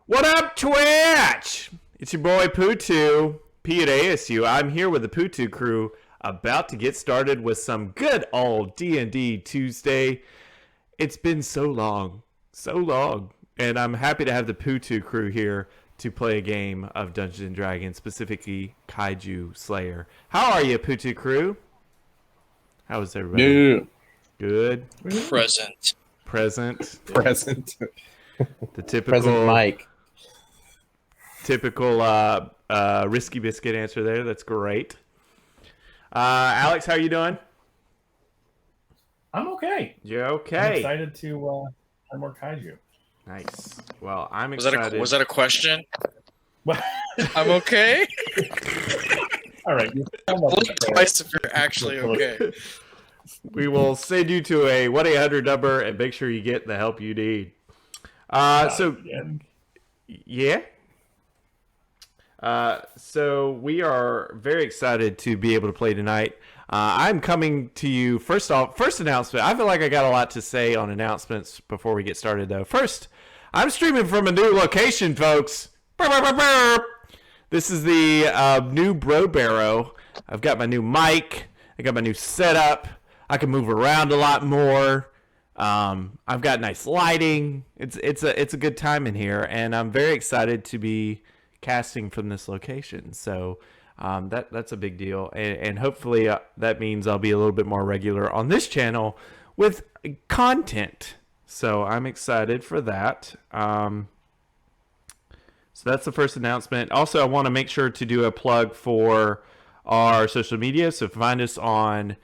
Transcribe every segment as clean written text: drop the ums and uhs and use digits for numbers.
What up, Twitch? It's your boy Pootu, P at ASU. I'm here with the Pootu crew, about to get started with some good old D&D Tuesday. It's been so long, and I'm happy to have the Pootu crew here to play a game of Dungeons and Dragons, specifically Kaiju Slayer. How are you, Pootu crew? How is everybody? New. Good. Present. The typical Present Mike. Typical risky biscuit answer there. That's great. Alex, how are you doing? I'm okay. You're I'm okay. excited to have more kaiju. Nice. Well, I'm Was excited. that a question? Well, I'm okay. all right. Blink twice if you're actually okay. We will send you to a 1-800 number and make sure you get the help you need. Yeah. So we are very excited to be able to play tonight. I'm coming to you first announcement. I feel like I got a lot to say on announcements before we get started, though. First, I'm streaming from a new location, folks. This is the new Bro Barrow. I've got my new mic. I got my new setup. I can move around a lot more. I've got nice lighting. It's a good time in here, and I'm very excited to be casting from this location. So that's a big deal, and hopefully that means I'll be a little bit more regular on this channel with content. So I'm excited for that. So that's the first announcement. Also, I want to make sure to do a plug for our social media. So find us on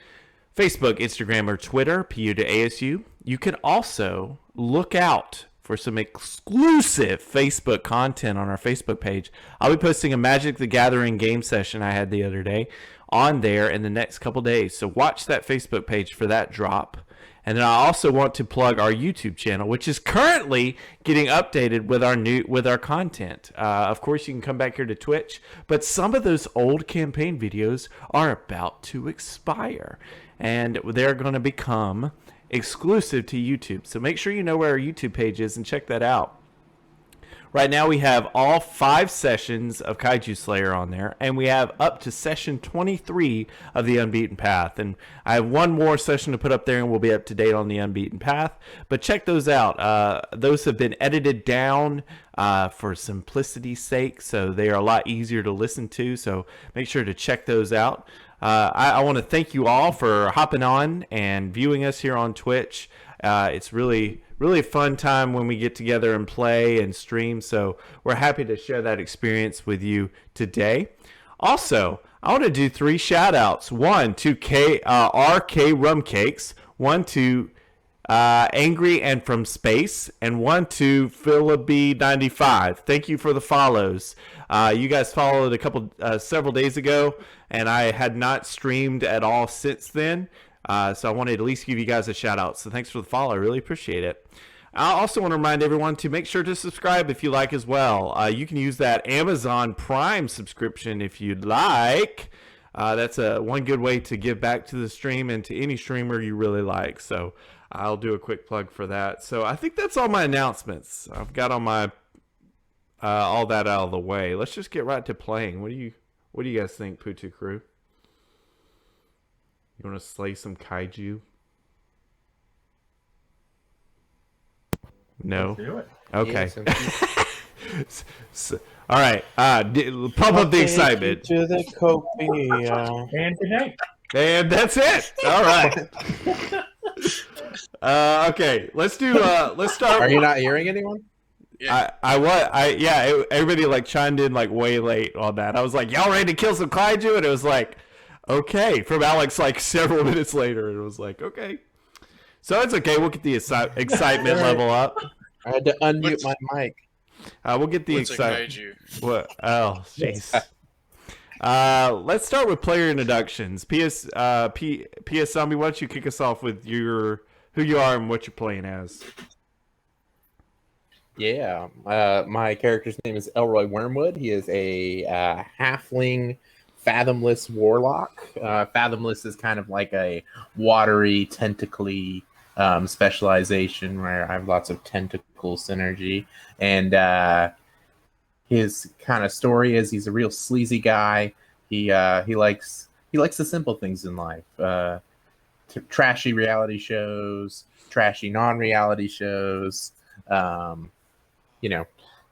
Facebook, Instagram, or Twitter, PU to ASU. You can also look out for some exclusive Facebook content on our Facebook page. I'll be posting a Magic the Gathering game session I had the other day on there in the next couple days. So watch that Facebook page for that drop. And then I also want to plug our YouTube channel, which is currently getting updated with our content. Of course, you can come back here to Twitch, but some of those old campaign videos are about to expire, and they're going to become exclusive to YouTube. So make sure you know where our YouTube page is and check that out. Right now we have all 5 sessions of Kaiju Slayer on there, and we have up to session 23 of the Unbeaten Path. And I have one more session to put up there, and we'll be up to date on the Unbeaten Path. But check those out. Those have been edited down for simplicity's sake, so they are a lot easier to listen to. So make sure to check those out. I want to thank you all for hopping on and viewing us here on Twitch. It's really a fun time when we get together and play and stream, so we're happy to share that experience with you today. Also, I want to do 3 shout outs. 1 to RK Rum Cakes, 1 to Angry and From Space, and 1 to Philip95. Thank you for the follows. You guys followed several days ago, and I had not streamed at all since then. So I wanted to at least give you guys a shout out. So thanks for the follow. I really appreciate it. I also want to remind everyone to make sure to subscribe if you like as well. You can use that Amazon Prime subscription if you'd like. That's one good way to give back to the stream and to any streamer you really like. So I'll do a quick plug for that. So I think that's all my announcements. I've got all my all that out of the way. Let's just get right to playing. What do you guys think, Pootu crew? You want to slay some kaiju? No. Let's do it. Okay. All right. Pump up the excitement. To the copia. And good night. And that's it. All right. Okay. Let's start. Are you not hearing anyone? Yeah. Everybody like chimed in like way late on that. I was like, y'all ready to kill some kaiju? And it was like, okay. From Alex like several minutes later, it was like, okay. So it's okay. We'll get the excitement level up. I had to unmute my mic. We'll get the What's a excitement. kaiju? What? Oh, jeez. Let's start with player introductions. PS Zombie, why don't you kick us off with who you are and what you're playing as? Yeah, my character's name is Elroy Wormwood. He is a halfling fathomless warlock. Fathomless is kind of like a watery, tentacly specialization where I have lots of tentacle synergy. And his kind of story is he's a real sleazy guy. He likes the simple things in life. Trashy reality shows, trashy non-reality shows.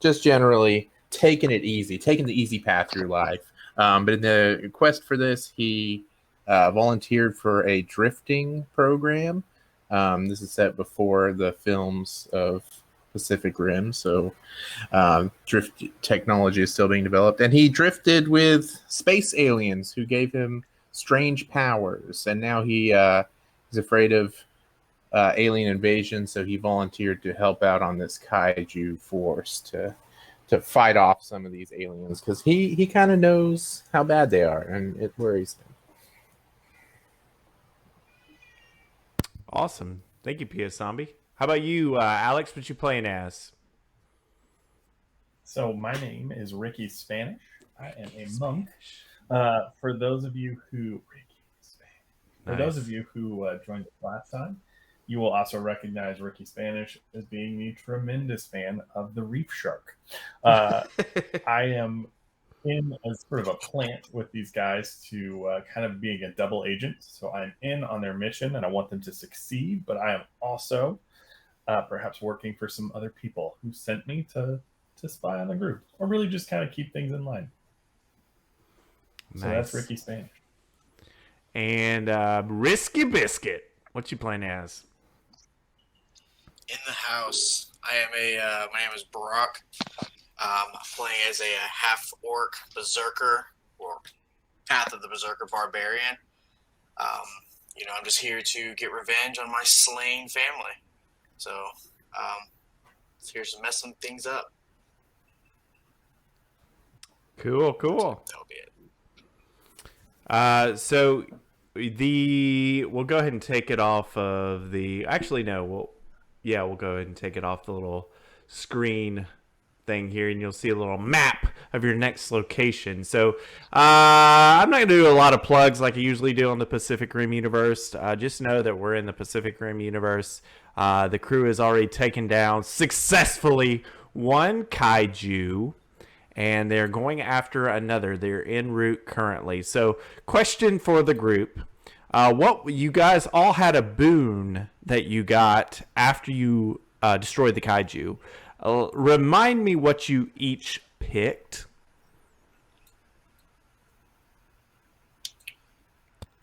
Just generally taking it easy, taking the easy path through life. But in the quest for this, he volunteered for a drifting program. This is set before the films of Pacific Rim, so drift technology is still being developed. And he drifted with space aliens who gave him strange powers, and now he is afraid of alien invasion, so he volunteered to help out on this kaiju force to fight off some of these aliens, because he kind of knows how bad they are, and it worries him. Awesome. Thank you, Pia Zombie. How about you, Alex? What you playing as? So my name is Ricky Spanish. I am a monk. For those of you who joined us last time, you will also recognize Ricky Spanish as being the tremendous fan of the reef shark. I am in as sort of a plant with these guys to kind of being a double agent. So I'm in on their mission and I want them to succeed, but I am also perhaps working for some other people who sent me to spy on the group, or really just kind of keep things in line. Nice. So that's Ricky Spanish. And Risky Biscuit, what you playing as? In the house, I am my name is Brock. I'm playing as a half-orc berserker, or Path of the Berserker Barbarian. I'm just here to get revenge on my slain family. So, here's to mess some things up. Cool. That'll be it. So we'll go ahead and take it off of the. Actually, no. We'll go ahead and take it off the little screen thing here, and you'll see a little map of your next location. So I'm not going to do a lot of plugs like I usually do on the Pacific Rim universe. Just know that we're in the Pacific Rim universe. The crew has already taken down successfully one kaiju, and they're going after another. They're en route currently. So question for the group. What you guys all had a boon that you got after you destroyed the kaiju. Remind me what you each picked.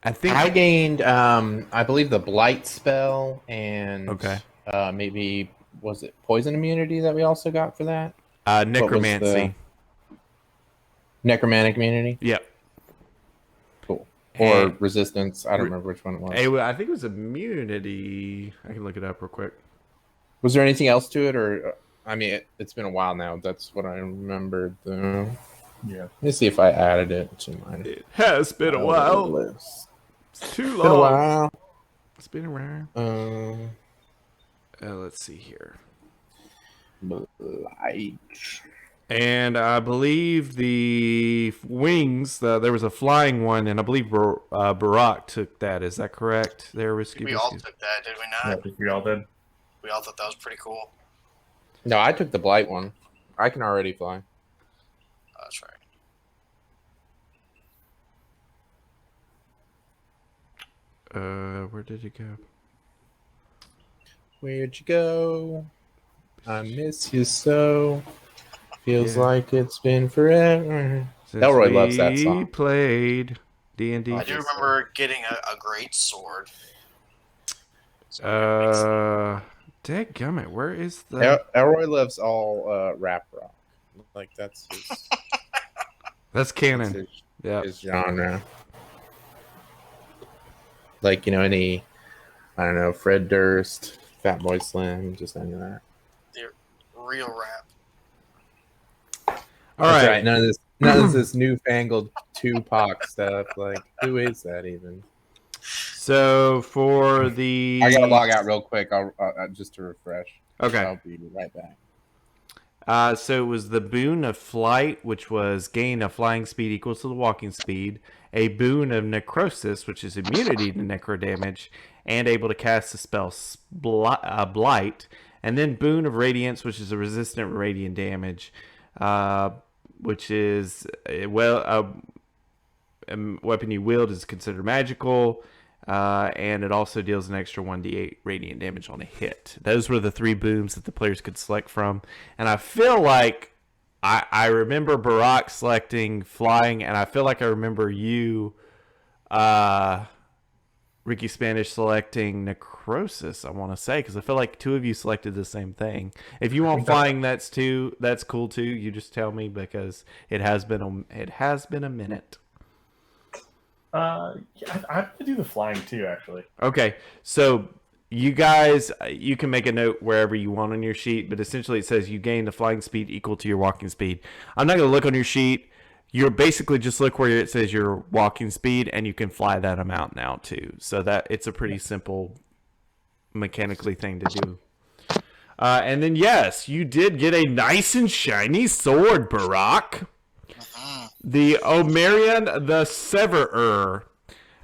I think I gained, I believe, the blight spell, and okay. Maybe was it poison immunity that we also got for that? Necromancy. Necromantic immunity. Yep. Cool. Or resistance. I don't remember which one it was. I think it was immunity. I can look it up real quick. Was there anything else to it, or I mean, it's been a while now. That's what I remembered, though. Yeah. Let me see if I added it to mine. It has been a while. List. It's too long. It's been a while. It's been around. Let's see here. Blight. And I believe the wings, there was a flying one, and I believe Barack took that. Is that correct? There, Risky We all took that, did we I not? think we all did. We all thought that was pretty cool. No, I took the blight one. I can already fly. Oh, that's right. Where did it go? Where'd you go? I miss you so. Feels like it's been forever. Elroy loves that song. We played D&D. I do remember getting a great sword. Dadgummit, where is the... Elroy loves all rap rock. Like, that's his... That's canon. His genre. Like, any... I don't know, Fred Durst, Fatboy Slim, just any of that. The real rap. All right. None of this newfangled Tupac stuff. Like, who is that even? So for the... I gotta log out real quick. I'll just to refresh. Okay. I'll be right back. So it was the boon of flight, which was gain of flying speed equals to the walking speed, a boon of necrosis, which is immunity to necro damage, and able to cast the spell blight, and then boon of radiance, which is a resistant radiant damage. which is a weapon you wield is considered magical, and it also deals an extra 1d8 radiant damage on a hit. Those were the 3 booms that the players could select from, and I feel like I remember Barack selecting flying, and I feel like I remember you, Ricky Spanish, selecting necrosis. I want to say, because I feel like 2 of you selected the same thing. If you want flying, that's cool too. You just tell me, because it has been a minute. Yeah, I have to do the flying too, actually. Okay, so you guys, you can make a note wherever you want on your sheet, but essentially it says you gain the flying speed equal to your walking speed. I'm not going to look on your sheet. You're basically just look where it says your walking speed, and you can fly that amount now too. So that it's a pretty simple mechanically thing to do. And then yes, you did get a nice and shiny sword, Barack. The Omerion the Severer.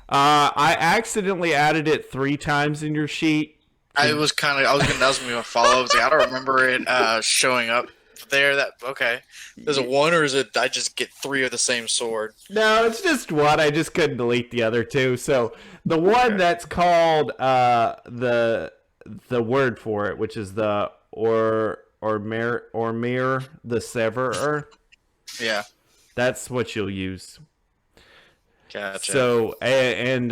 I accidentally added it 3 times in your sheet. I was gonna ask me a follow up. I don't remember it showing up there. There's a 1, or is it I just get 3 of the same sword? No, it's just 1. I just couldn't delete the other 2. So the one that's called the word for it, which is the Ormir the Severer. Yeah, that's what you'll use. Gotcha. So, and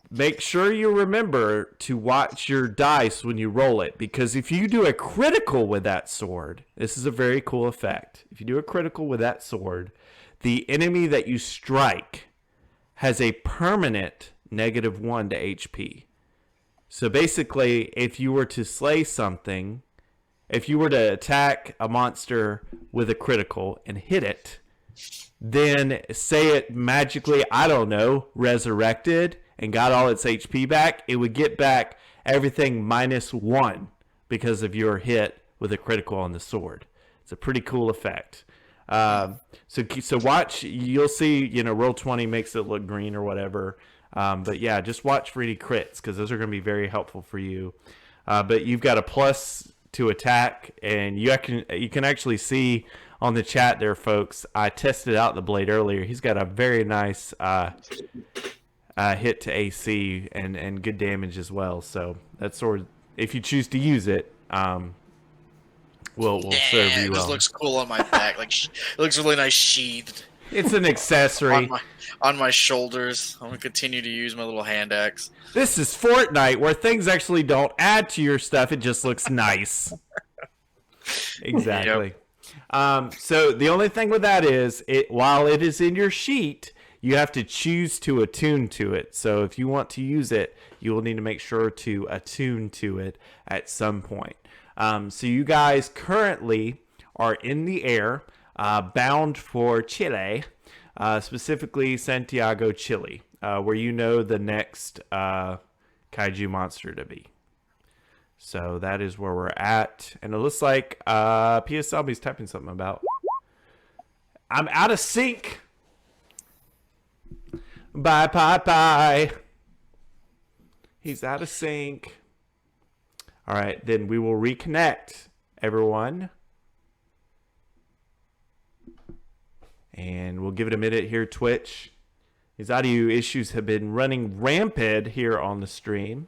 make sure you remember to watch your dice when you roll it, because if you do a critical with that sword, this is a very cool effect. If you do a critical with that sword, the enemy that you strike has a permanent -1 to HP. So basically, if you were to slay something, if you were to attack a monster with a critical and hit it, then say it magically, I don't know, resurrected and got all its HP back, it would get back everything -1 because of your hit with a critical on the sword. It's a pretty cool effect. So watch, you'll see, Roll20 makes it look green or whatever. But yeah, just watch for any crits, because those are going to be very helpful for you. But you've got a plus to attack, and you can actually see on the chat there, folks. I tested out the blade earlier. He's got a very nice hit to AC and good damage as well. So that sword, if you choose to use it, will serve you well. This looks cool on my back. It looks really nice sheathed. It's an accessory on my shoulders. I'm gonna continue to use my little hand axe. This is Fortnite, where things actually don't add to your stuff. It just looks nice. Exactly. Yep. So the only thing with that is, while it is in your sheet, you have to choose to attune to it. So if you want to use it, you will need to make sure to attune to it at some point. So you guys currently are in the air, bound for Chile, specifically Santiago, Chile, where the next kaiju monster to be. So that is where we're at. And it looks like PSLB's typing something about, I'm out of sync. Bye. He's out of sync. All right, then we will reconnect, everyone. And we'll give it a minute here, Twitch. These audio issues have been running rampant here on the stream.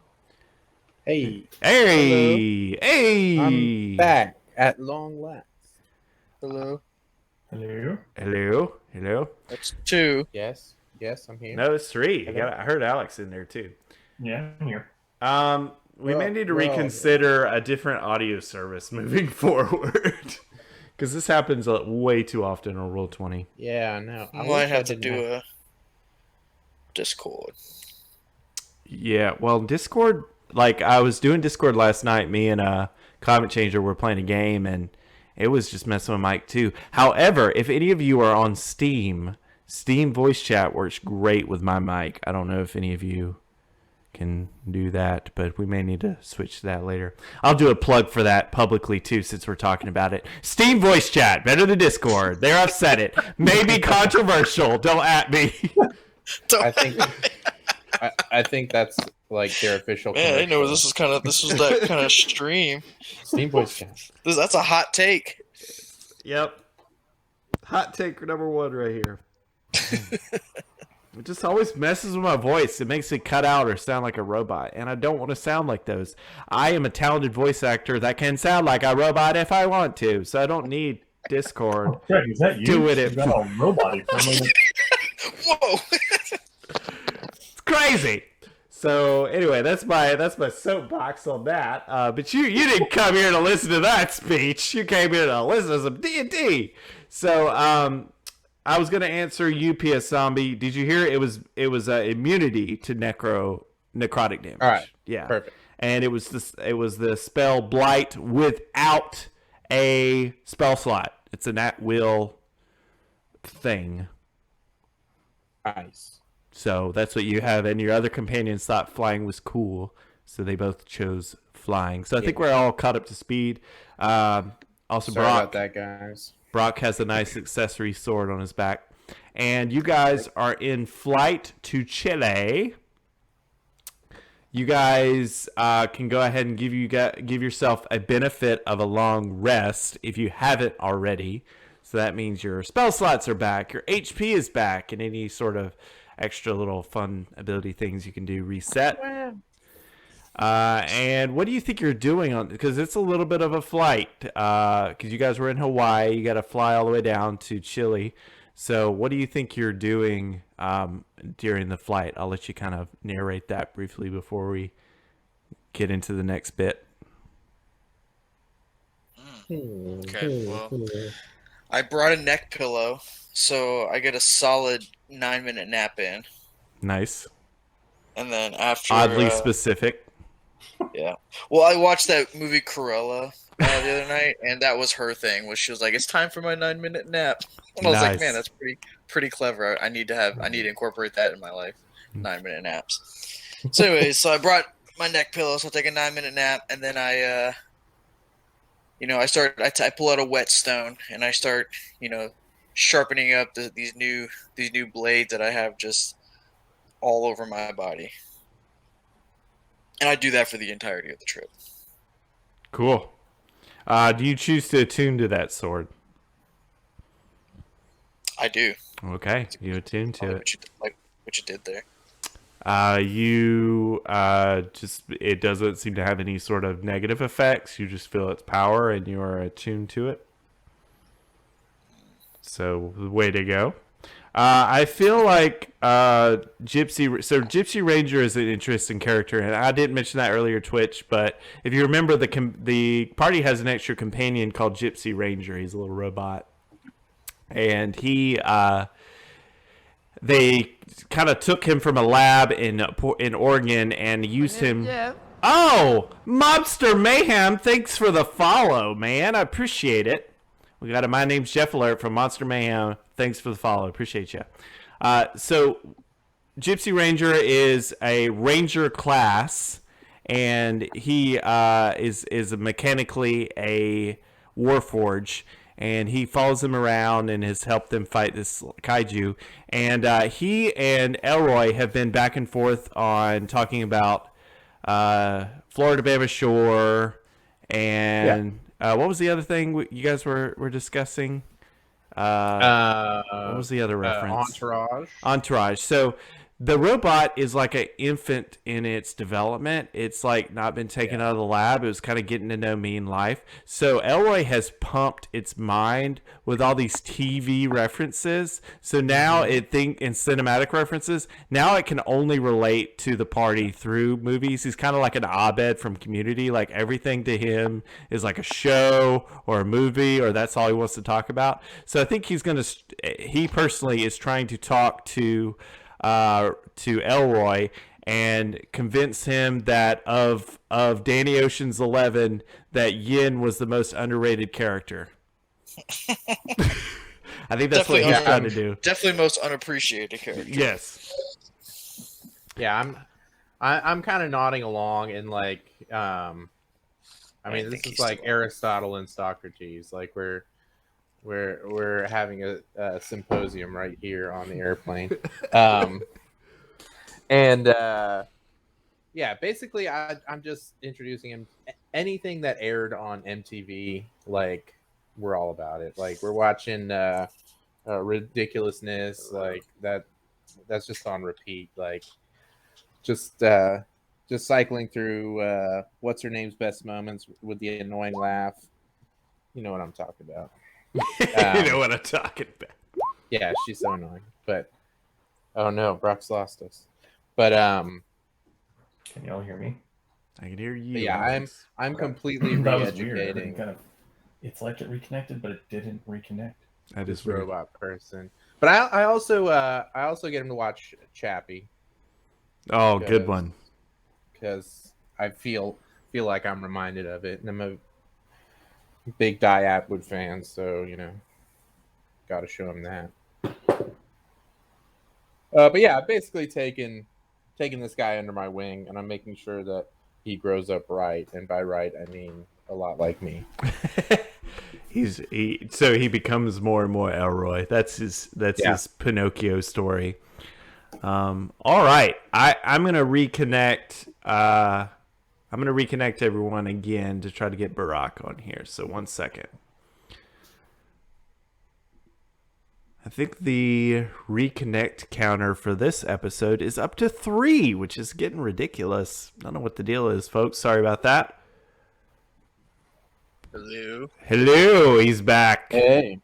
Hey. Hey. Hello. Hey. I'm back at long last. Hello. Hello. That's 2. Yes, I'm here. No, it's 3. I heard Alex in there too. Yeah, I'm here. We may need to reconsider a different audio service moving forward. Because this happens way too often on Roll20. Yeah, I know. I might have to do a Discord. Yeah, well, Discord, I was doing Discord last night. Me and Climate Changer were playing a game, and it was just messing with Mike too. However, if any of you are on Steam voice chat works great with my mic. I don't know if any of you can do that, but we may need to switch to that later. I'll do a plug for that publicly too, since we're talking about it. Steam voice chat, better than Discord. There, I've said it. Maybe controversial. Don't at me. I think that's their official. Yeah, I know this is that kind of stream. Steam voice chat. That's a hot take. Yep. Hot take number 1 right here. It just always messes with my voice. It makes me cut out or sound like a robot, and I don't want to sound like those. I am a talented voice actor that can sound like a robot if I want to, so I don't need Discord. Oh, Greg, is that you? Doing it. You got all roboty for a moment. Whoa! It's crazy. So anyway, that's my soapbox on that. But you didn't come here to listen to that speech. You came here to listen to some D&D. So I was gonna answer you, PS Zombie. Did you hear it? It was immunity to necrotic damage. All right. Yeah. Perfect. And it was the spell Blight without a spell slot. It's an at-will thing. Nice. So that's what you have, and your other companions thought flying was cool, so they both chose flying. So I think we're all caught up to speed. Also, Sorry Brock. about that, guys. Brock has a nice accessory sword on his back. And you guys are in flight to Chile. You guys can go ahead and give yourself a benefit of a long rest if you haven't already. So that means your spell slots are back, your HP is back, and any sort of extra little fun ability things you can do reset. And what do you think you're doing on? Because it's a little bit of a flight. Because you guys were in Hawaii, you got to fly all the way down to Chile. So what do you think you're doing during the flight? I'll let you kind of narrate that briefly before we get into the next bit. Okay, well, I brought a neck pillow, so I get a solid 9-minute nap in. Nice. And then after... Oddly specific. Yeah. Well, I watched that movie Cruella the other night, and that was her thing. Was she was like, "It's time for my 9-minute nap." And I was like, "Man, that's pretty clever. I need to incorporate that in my life. 9-minute naps." So, anyways, so I brought my neck pillow, so I take a 9-minute nap, and then I pull out a whetstone, and I start, sharpening up these new blades that I have just all over my body. And I do that for the entirety of the trip. Cool. Do you choose to attune to that sword? I do. Okay, you attune to it. What you did there. It doesn't seem to have any sort of negative effects. You just feel its power and you are attuned to it. So, way to go. I feel like Gypsy Ranger is an interesting character, and I didn't mention that earlier, Twitch, but if you remember, the party has an extra companion called Gypsy Ranger. He's a little robot. And they kind of took him from a lab in Oregon and used him. Yeah. Oh, Mobster Mayhem! Thanks for the follow, man. I appreciate it. We got a My Name's Jeff alert from Monster Mayhem. Thanks for the follow. Appreciate you. So, Gypsy Ranger is a ranger class, and he is mechanically a warforge. And he follows them around and has helped them fight this kaiju. And he and Elroy have been back and forth on talking about Florida Bama Shore and what was the other thing you guys were discussing? What was the other reference? Entourage. So the robot is like an infant in its development. It's like not been taken out of the lab. It was kind of getting to know me in life. So Elroy has pumped its mind with all these TV references. So now in cinematic references, now it can only relate to the party through movies. He's kind of like an Abed from Community. Like everything to him is like a show or a movie, or that's all he wants to talk about. So I think he personally is trying to talk to Elroy and convince him that of Danny Ocean's 11 that Yin was the most underrated character. I think that's what he's trying to do. Definitely most unappreciated character. Yes. Yeah, I'm kind of nodding along and like this is like Aristotle and Socrates. Like we're having a symposium right here on the airplane. Basically I'm just introducing him. Anything that aired on MTV, like we're all about it. Like we're watching ridiculousness like that. That's just on repeat. Like just cycling through what's her name's best moments with the annoying laugh. You know what I'm talking about. You know what I'm talking about. Yeah, she's so annoying. But oh no, Brock's lost us. But Can y'all hear me? I can hear you. yeah, Alex. I'm completely That was weird. Everything re-educating kind of, it's like it reconnected, but it didn't reconnect. That is this weird. robot person. But I also get him to watch Chappie Oh, good one. because I feel like I'm reminded of it, and I'm a big Die Atwood fan, so got to show him that. But yeah, I've basically taken this guy under my wing, and I'm making sure that he grows up right, and by right I mean a lot like me. So he becomes more and more Elroy. That's his Pinocchio story. All right, I'm gonna reconnect. I'm gonna reconnect everyone again to try to get Barack on here. So 1 second. I think the reconnect counter for this episode is up to 3, which is getting ridiculous. I don't know what the deal is, folks. Sorry about that. Hello, he's back. Hey,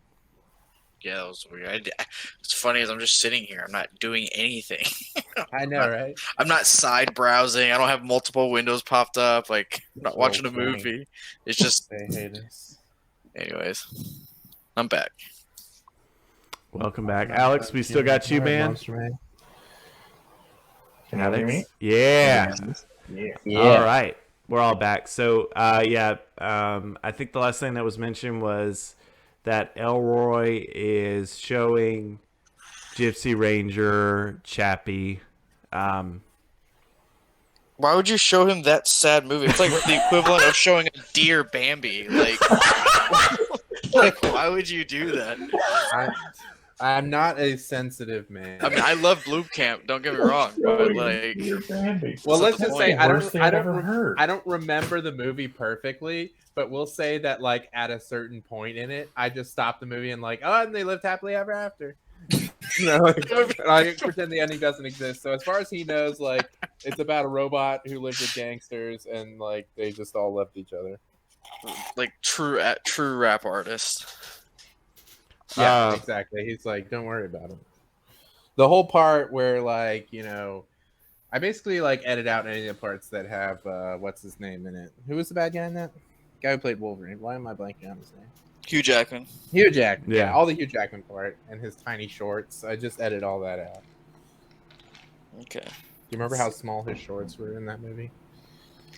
Yeah, that was weird. It's funny as I'm just sitting here. I'm not doing anything. I know, right? I'm not side browsing. I don't have multiple windows popped up. Like, I'm not So watching a funny. movie. It's just, They hate us. anyways. I'm back. Welcome back, Alex. We still got you, man. Can you hear me? Yeah. Yeah. All right. We're all back. So, I think the last thing that was mentioned was that Elroy is showing Gypsy Ranger Chappie. Why would you show him that sad movie? It's like the equivalent of showing a deer Bambi. Like, why would you do that? I'm not a sensitive man. I mean, I love Bloop Camp. Don't get me wrong, but like, Well, let's just say I Worst thing I've ever don't heard. I don't remember the movie perfectly, but we'll say that like at a certain point in it, I just stopped the movie and like, oh, and they lived happily ever after. I pretend the ending doesn't exist. So as far as he knows, like it's about a robot who lived with gangsters and like they just all loved each other. like true rap artist. Yeah, exactly. He's like, don't worry about it. The whole part where like, I basically like edit out any of the parts that have what's his name in it. Who was the bad guy in that? Guy who played Wolverine. Why am I blanking on his name? Hugh Jackman. Hugh Jackman. Yeah. All the Hugh Jackman part and his tiny shorts. I just edit all that out. Okay. Do you remember how small his shorts were in that movie?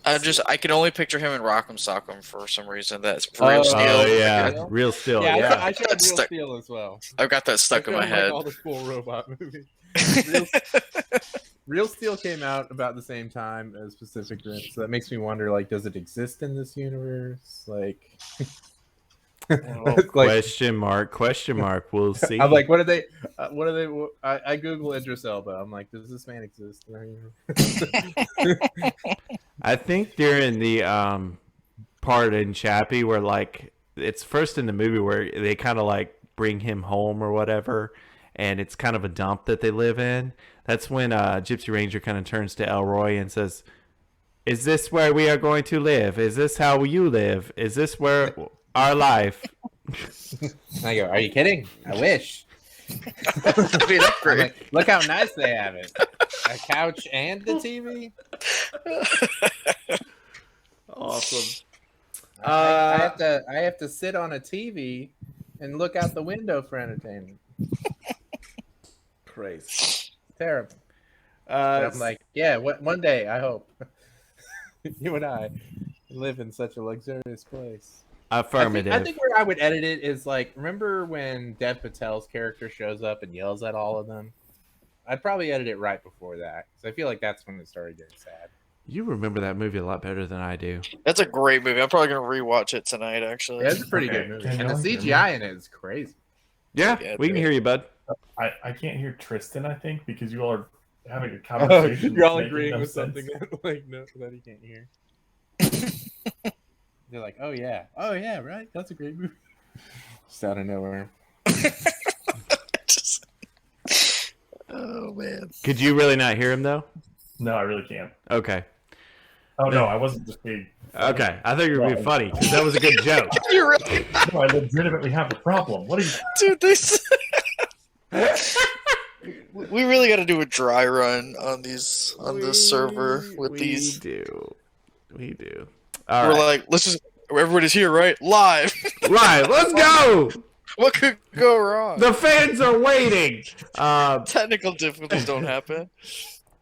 I can only picture him in Rock'em Sock'em for some reason. That's Real Steel. Oh, yeah. Real Steel. Yeah, Yeah. I showed Real Stuck- Steel as well. I've got that stuck in my head. All the cool robot movies. Real Steel came out about the same time as Pacific Rim, so that makes me wonder, like, does it exist in this universe? Like, Question mark. We'll see. I'm like, what are they? I Google Idris Elba. I'm like, does this man exist in our universe? I think during the part in Chappie where like it's first in the movie where they kind of like bring him home or whatever, and it's kind of a dump that they live in. That's when Gypsy Ranger kind of turns to Elroy and says, "Is this where we are going to live? Is this how you live? Is this where our life?" I go, are you kidding? I wish. That'd be an upgrade. Like, look how nice they have it. A couch and the TV. Awesome. I have to sit on a TV and look out the window for entertainment. Crazy. Terrible. I'm like, yeah, one day I hope you and I live in such a luxurious place. Affirmative. I think where I would edit it is like, remember when Dev Patel's character shows up and yells at all of them? I'd probably edit it right before that because I feel like that's when it started getting sad. You remember that movie a lot better than I do. That's a great movie. I'm probably gonna rewatch it tonight. Actually, Yeah, it's a pretty Okay, good movie, can and the y'all hear me? CGI in it is crazy. Yeah, Yeah, we can hear you, bud. I can't hear Tristan, I think, because you all are having a conversation. You're all making agreeing no with sense. something that, like that he can't hear. They're like, oh yeah, right. That's a great movie. Just out of nowhere. Oh man. Could you really not hear him though? No, I really can't. Okay. Oh no, I wasn't just being. Okay. I thought you were being funny because that was a good joke. You're right, No, I legitimately have a problem. What are you? dude. This. We really got to do a dry run on these on this server with these. We do. All We're right. like, let's just. Everybody's here, right? Live. Right. Let's go. What could go wrong? The fans are waiting. Technical difficulties don't happen.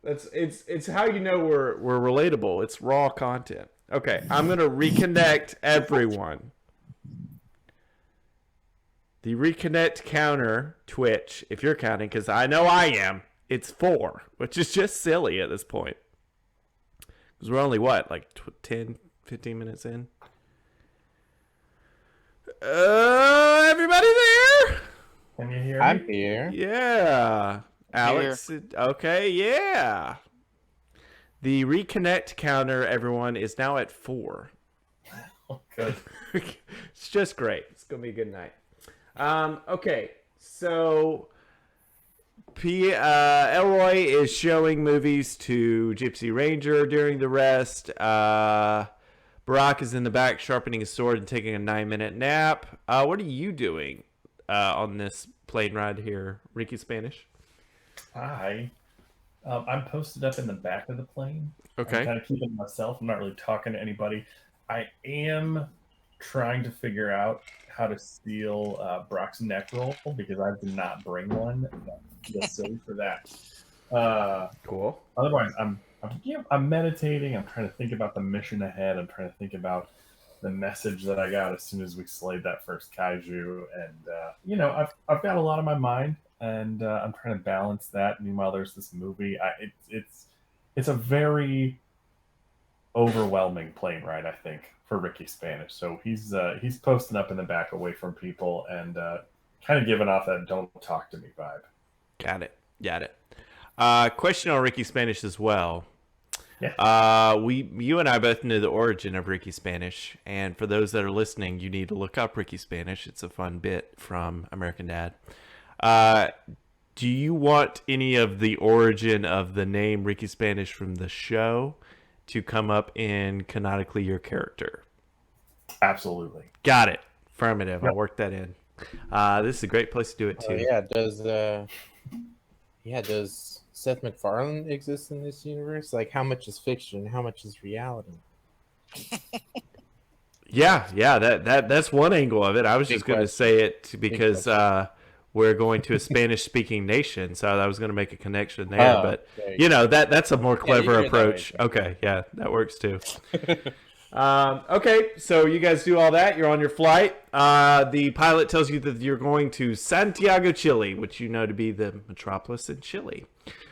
It's how you know we're relatable. It's raw content. Okay, I'm gonna reconnect everyone. The reconnect counter Twitch, if you're counting, because I know I am. It's 4, which is just silly at this point. Because we're only what, like 10, 15 minutes in. Everybody there? Can you hear I'm me? here. Yeah. Alex, okay, yeah. The reconnect counter, everyone, is now at 4. Oh, good. It's just great. It's going to be a good night. Okay, so Elroy is showing movies to Gypsy Ranger during the rest. Barack is in the back sharpening his sword and taking a 9-minute nap. What are you doing on this plane ride here, Ricky Spanish? I'm posted up in the back of the plane. Okay. I'm kind of keeping myself. I'm not really talking to anybody. I am trying to figure out how to steal Brock's neck roll because I did not bring one. Just silly for that. Cool. Otherwise, I'm meditating. I'm trying to think about the mission ahead. I'm trying to think about the message that I got as soon as we slayed that first kaiju, and I've got a lot on my mind, and I'm trying to balance that. Meanwhile, there's this movie. It's a very overwhelming plane ride, I think, for Ricky Spanish. So he's posting up in the back, away from people, and kind of giving off that "don't talk to me" vibe. Got it. Question on Ricky Spanish as well. Yeah. You and I both knew the origin of Ricky Spanish, and for those that are listening, you need to look up Ricky Spanish. It's a fun bit from American Dad. Do you want any of the origin of the name Ricky Spanish from the show to come up in canonically your character? Absolutely. Got it. Affirmative. Yep. I'll work that in. This is a great place to do it too. Does Seth MacFarlane exist in this universe? Like, how much is fiction? How much is reality? Yeah, that's one angle of it. I was just going to say it because we're going to a Spanish-speaking nation, so I was going to make a connection there. But that's a more clever approach. Okay, yeah, that works too. Okay, so you guys do all that. You're on your flight. The pilot tells you that you're going to Santiago, Chile, which you know to be the metropolis in Chile.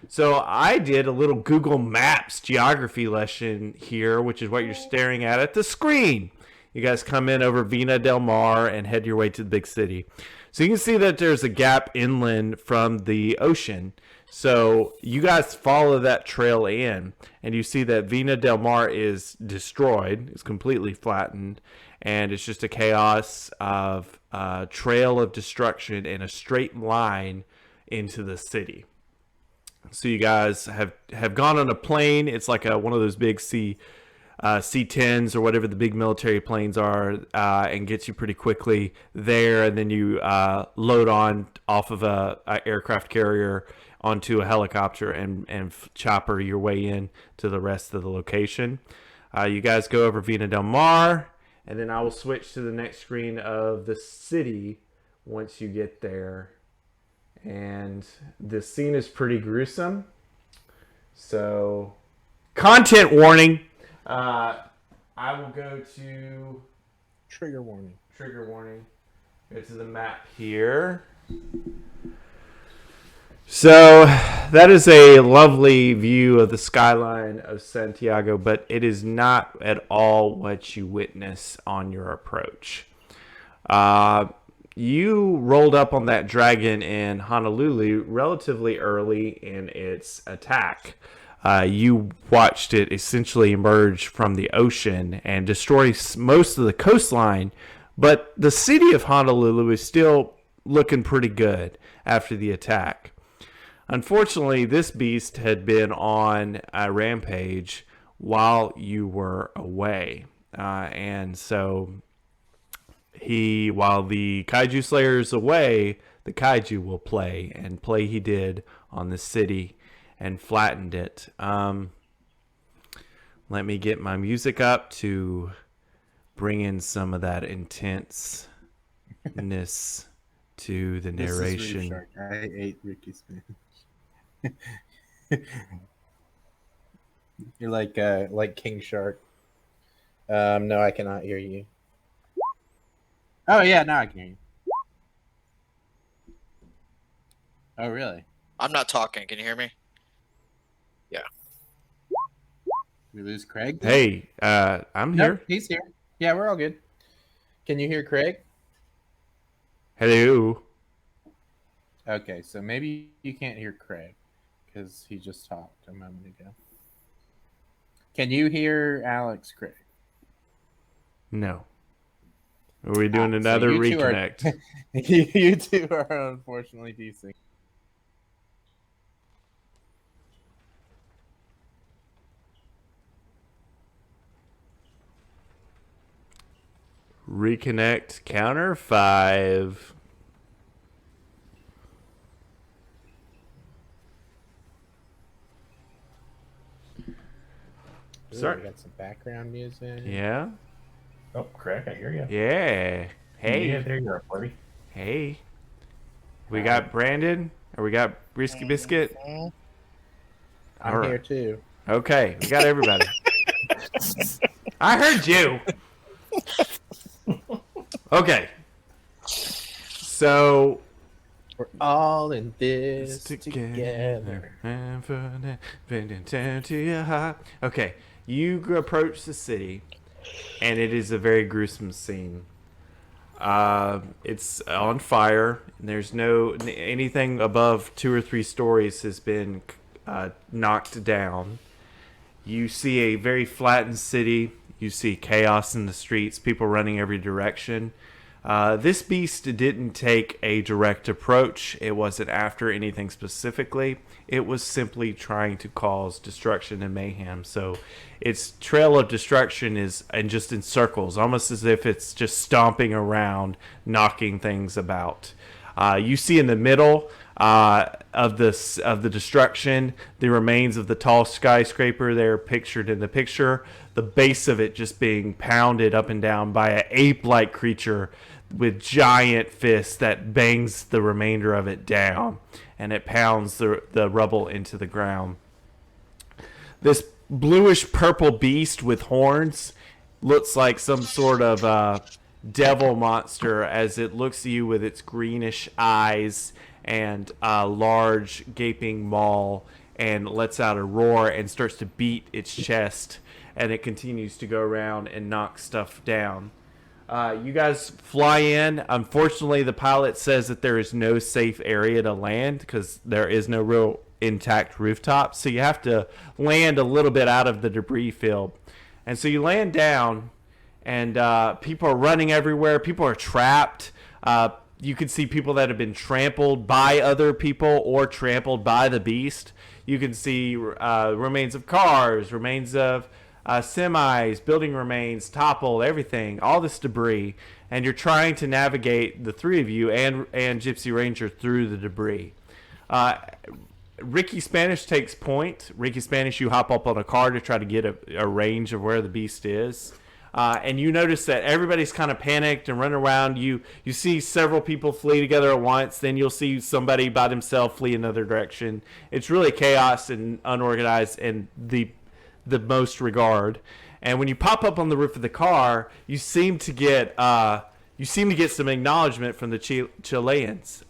So I did a little Google Maps geography lesson here, which is what you're staring at the screen. You guys come in over Vina del Mar and head your way to the big city. So you can see that there's a gap inland from the ocean. So you guys follow that trail in, and you see that Vina del Mar is destroyed. It's completely flattened, and it's just a chaos of trail of destruction in a straight line into the city. So you guys have gone on a plane. It's like one of those big C-10s or whatever the big military planes are, and gets you pretty quickly there. And then you load on off of a aircraft carrier onto a helicopter and chopper your way in to the rest of the location. You guys go over Vina del Mar, and then I will switch to the next screen of the city once you get there. And this scene is pretty gruesome. So, content warning. I will go to Trigger warning. Go to the map here. So that is a lovely view of the skyline of Santiago, but it is not at all what you witness on your approach. You rolled up on that dragon in Honolulu relatively early in its attack. You watched it essentially emerge from the ocean and destroy most of the coastline, But the city of Honolulu is still looking pretty good after the attack. Unfortunately, this beast had been on a rampage while you were away. And so while the Kaiju Slayer is away, the Kaiju will play. And play he did on the city and flattened it. Let me get my music up to bring in some of that intenseness to the narration. I ate Ricky Spanish. You're like King Shark. No, I cannot hear you. Oh yeah, now I can hear you. Oh really? I'm not talking. Can you hear me? Yeah. We lose Craig? Hey, I'm Nope, here. he's here. Yeah, we're all good. Can you hear Craig? Hello. Okay, so maybe you can't hear Craig because he just talked a moment ago. Can you hear Alex, Craig? No. Are we doing another you two reconnect? You two are unfortunately desync. Reconnect counter 5. Sorry, got some background music. Yeah. Oh, Craig, I hear you. Yeah. Hey. Yeah, there you are, buddy. Hey. We got Brandon, or we got Risky Biscuit. I'm All right. here too. Okay, we got everybody. I heard you. Okay. So We're all in this together. Okay, you approach the city, and it is a very gruesome scene. It's on fire. And there's anything above 2 or 3 stories has been knocked down. You see a very flattened city. You see chaos in the streets, people running every direction. This beast didn't take a direct approach. It wasn't after anything specifically. It was simply trying to cause destruction and mayhem. So its trail of destruction is just in circles, almost as if it's just stomping around, knocking things about. You see in the middle of the destruction the remains of the tall skyscraper there pictured in the picture. The base of it just being pounded up and down by an ape-like creature with giant fists that bangs the remainder of it down, and it pounds the rubble into the ground. This bluish purple beast with horns looks like some sort of devil monster as it looks at you with its greenish eyes and a large gaping maw, and lets out a roar and starts to beat its chest, and it continues to go around and knock stuff down. You guys fly in. Unfortunately, the pilot says that there is no safe area to land because there is no real intact rooftop. So you have to land a little bit out of the debris field. And so you land down, and people are running everywhere. People are trapped. You can see people that have been trampled by other people or trampled by the beast. You can see remains of cars, remains of semis, building remains, toppled, everything, all this debris, and you're trying to navigate, the 3 of you and Gypsy Ranger, through the debris. Ricky Spanish takes point. Ricky Spanish, you hop up on a car to try to get a range of where the beast is. And you notice that everybody's kind of panicked and running around. You see several people flee together at once. Then you'll see somebody by themselves flee another direction. It's really chaos and unorganized in the most regard. And when you pop up on the roof of the car, you seem to get some acknowledgement from the Chileans.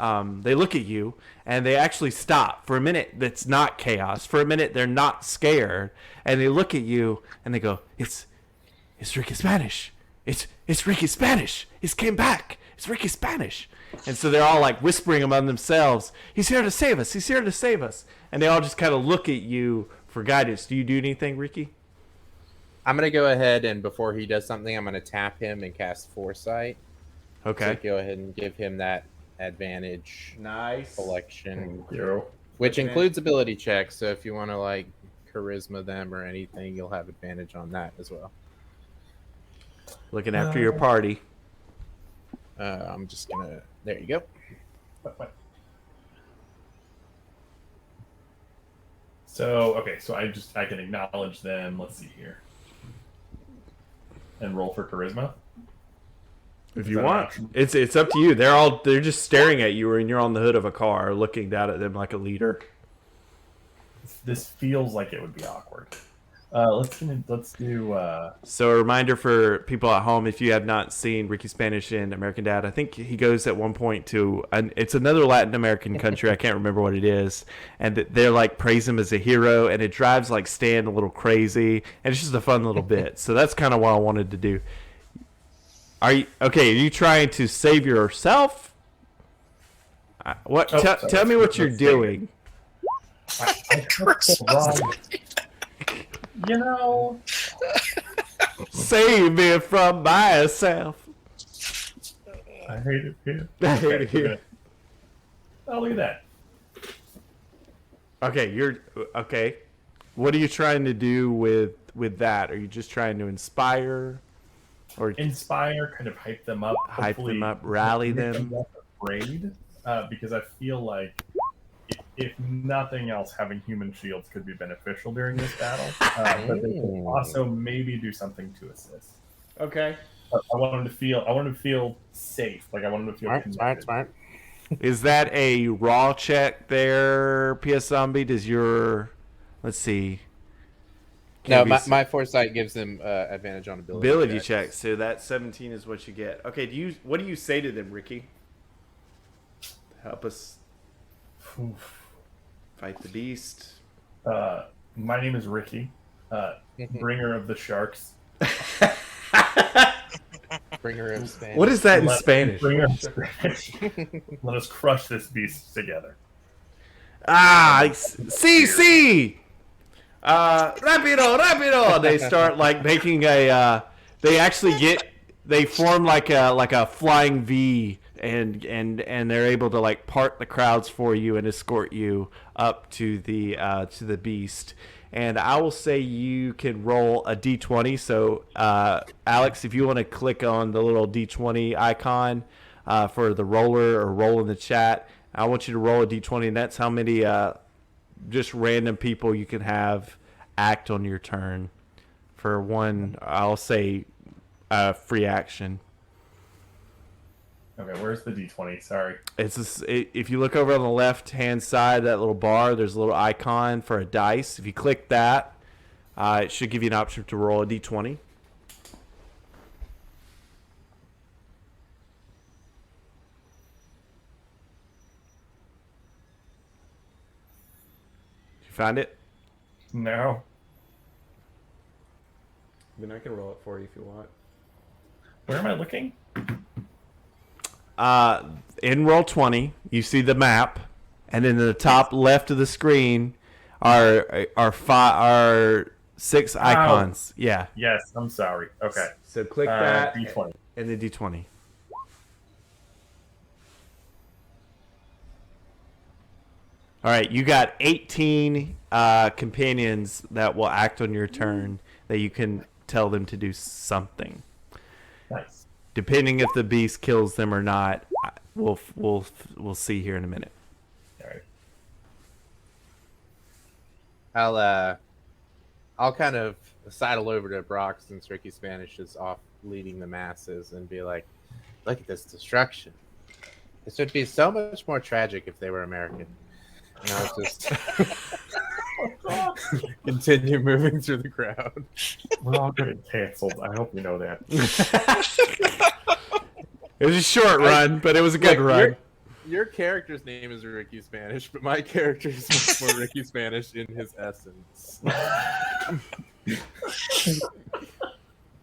They look at you and they actually stop for a minute. That's not chaos. For a minute, they're not scared, and they look at you and they go, It's Ricky Spanish. It's Ricky Spanish. He's came back. It's Ricky Spanish. And so they're all like whispering among themselves, he's here to save us. He's here to save us. And they all just kind of look at you for guidance. Do you do anything, Ricky? I'm going to go ahead, and before he does something, I'm going to tap him and cast Foresight. Okay. So go ahead and give him that advantage Nice. selection, Thank you. which Okay. includes ability checks. So if you want to like charisma them or anything, you'll have advantage on that as well. Looking after your party. I'm just gonna. There you go. What? So okay, so I can acknowledge them. Let's see here, and roll for charisma. If Is you that an want, option? it's up to you. They're just staring at you, and you're on the hood of a car, looking down at them like a leader. This feels like it would be awkward. Let's do. So a reminder for people at home, if you have not seen Ricky Spanish in American Dad, I think he goes at one point to it's another Latin American country. I can't remember what it is, and they're like praise him as a hero, and it drives like Stan a little crazy, and it's just a fun little bit. So that's kind of what I wanted to do. Are you okay? Are you trying to save yourself? What? Oh, Tell me what you're let's save it. doing. I took the wrong. You know, Save me from myself. I hate it here. I hate it we're here. gonna- Oh, look at that. Okay, you're okay. What are you trying to do with that? Are you just trying to inspire, or Inspire, kind of hype them up, hype hopefully them up, rally make them? less afraid, because I feel like if nothing else, having human shields could be beneficial during this battle, but they could also maybe do something to assist. Okay. I want them to feel safe. Like I want them to feel connected. Smart. Is that a raw check there, PS Zombie? Does your let's see. No, Can't be my foresight gives them advantage on ability check. So that 17 is what you get. Okay. What do you say to them, Ricky? Help us Oof. fight the beast. My name is Ricky, bringer of the sharks. Bringer of Spanish. What is that in Spanish? Bringer of Spanish. Let us crush this beast together. Sí. Rápido. They start like making a. They form like a flying V, and they're able to like part the crowds for you and escort you up to the beast. And I will say you can roll a d20. So, Alex, if you want to click on the little d20 icon for the roller or roll in the chat, I want you to roll a d20, and that's how many just random people you can have act on your turn for one, I'll say, free action. Okay, where's the D20? Sorry. If you look over on the left-hand side, that little bar, there's a little icon for a dice. If you click that, it should give you an option to roll a d20. You found it? No. Then I can roll it for you if you want. Where am I looking? In roll 20, you see the map, and in the top left of the screen are 6 icons. Yeah. Yes, I'm sorry. Okay. So click that D20. and the d20. All right, you got 18 companions that will act on your turn that you can tell them to do something. Nice. Depending if the beast kills them or not, we'll see here in a minute. All right. I'll kind of sidle over to Brock since Ricky Spanish is off leading the masses and be like, look at this destruction. This would be so much more tragic if they were American. And I'll just continue moving through the crowd. We're all getting canceled. I hope you know that. It was a short run, but it was a good run. Your character's name is Ricky Spanish, but my character is much more Ricky Spanish in his essence.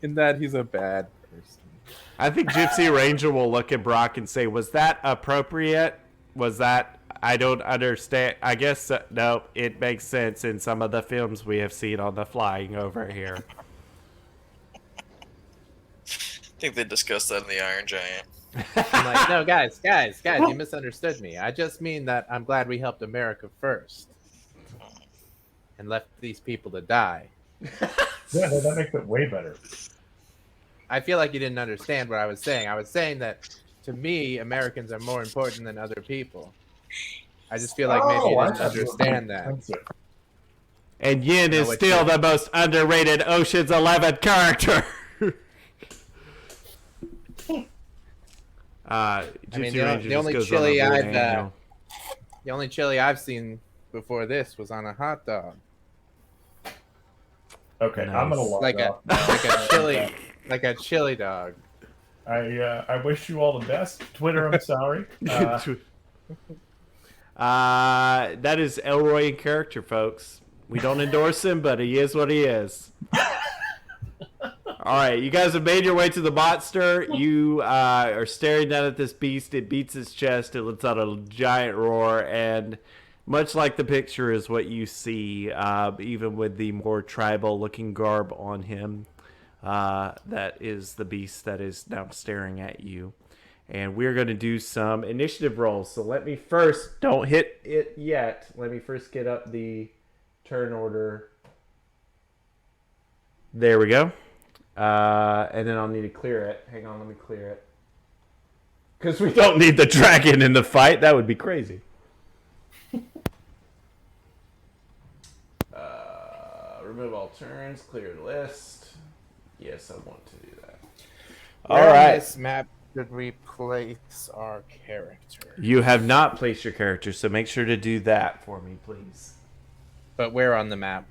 In that he's a bad person. I think Gypsy Ranger will look at Brock and say, was that appropriate? Was that... I don't understand. I guess, no, it makes sense in some of the films we have seen on the flying over here. I think they discussed that in the Iron Giant. I'm like, no, guys, you misunderstood me. I just mean that I'm glad we helped America first and left these people to die. Yeah, that makes it way better. I feel like you didn't understand what I was saying. I was saying that to me, Americans are more important than other people. I just feel like maybe you I didn't thought you were being understand that. defensive. And Yin No, is what still you- the most underrated Ocean's 11 character. I mean, Gypsy Ranger the just only goes on a chili little I've anthill. the only chili I've seen before this was on a hot dog, Okay, I'm gonna Nice. log like a off now. like a chili dog. I wish you all the best. Twitter, I'm sorry. That is Elroy in character, folks. We don't endorse him, but he is what he is. All right, you guys have made your way to the monster. You are staring down at this beast. It beats its chest. It lets out a giant roar, and much like the picture is what you see, even with the more tribal-looking garb on him. That is the beast that is now staring at you. And we're going to do some initiative rolls. So let me first, don't hit it yet. Let me first get up the turn order. There we go. And then I'll need to clear it. Hang on, let me clear it. Because we don't need the dragon in the fight. That would be crazy. Remove all turns. Clear list. Yes, I want to do that. All Where on right. this map should we place our character? You have not placed your character, so make sure to do that for me, please. But where on the map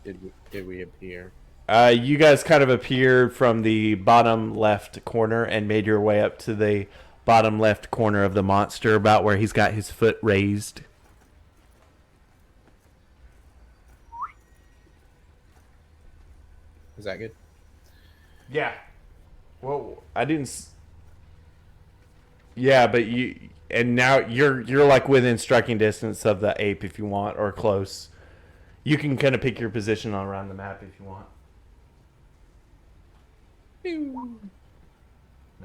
did we appear? You guys kind of appeared from the bottom left corner and made your way up to the bottom left corner of the monster, about where he's got his foot raised. Is that good? Yeah. Well, I didn't. Yeah, but you and now you're like within striking distance of the ape if you want, or close. You can kind of pick your position on around the map if you want.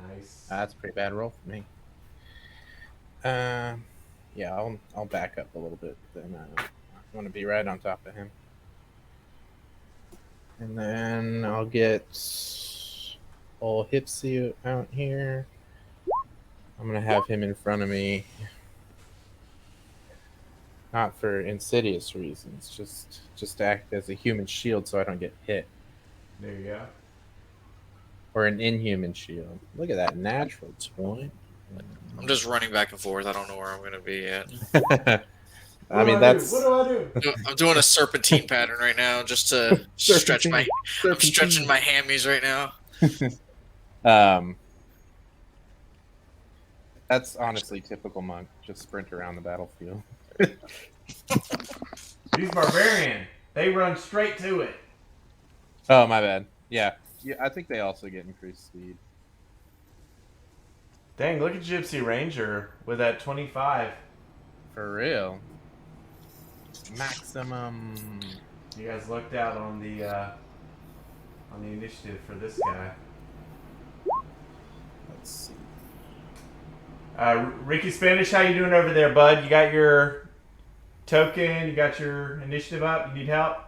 Nice. That's a pretty bad roll for me. Yeah, I'll back up a little bit. Then I want to be right on top of him, and then I'll get old Hipsy out here. I'm gonna have him in front of me, not for insidious reasons, just to act as a human shield so I don't get hit, There you go. or an inhuman shield. Look at that natural 20. I'm just running back and forth. I don't know where I'm going to be at. I mean, that's What do I do? I'm doing a serpentine pattern right now just to stretch my. I'm stretching my hammies right now. That's honestly typical monk. Just sprint around the battlefield. He's barbarian. They run straight to it. Oh, my bad. Yeah, I think they also get increased speed. Dang, look at Gypsy Ranger with that 25. For real. Maximum. You guys lucked out on the initiative for this guy. Let's see. Ricky Spanish, how you doing over there, bud? You got your token? You got your initiative up? You need help?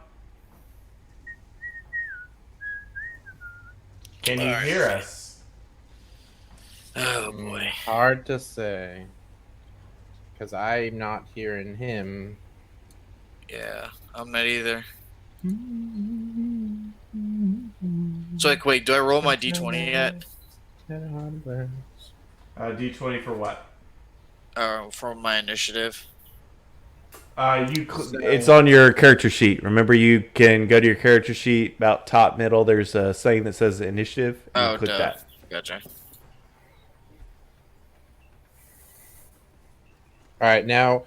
Can you hear us? Oh boy. Hard to say. Because I'm not hearing him. Yeah, I'm not either. So like, wait, do I roll my d20 yet? D20 for what? From my initiative. It's on your character sheet. Remember, you can go to your character sheet about top middle. There's a saying that says initiative. And you click duh. that. Gotcha. All right, now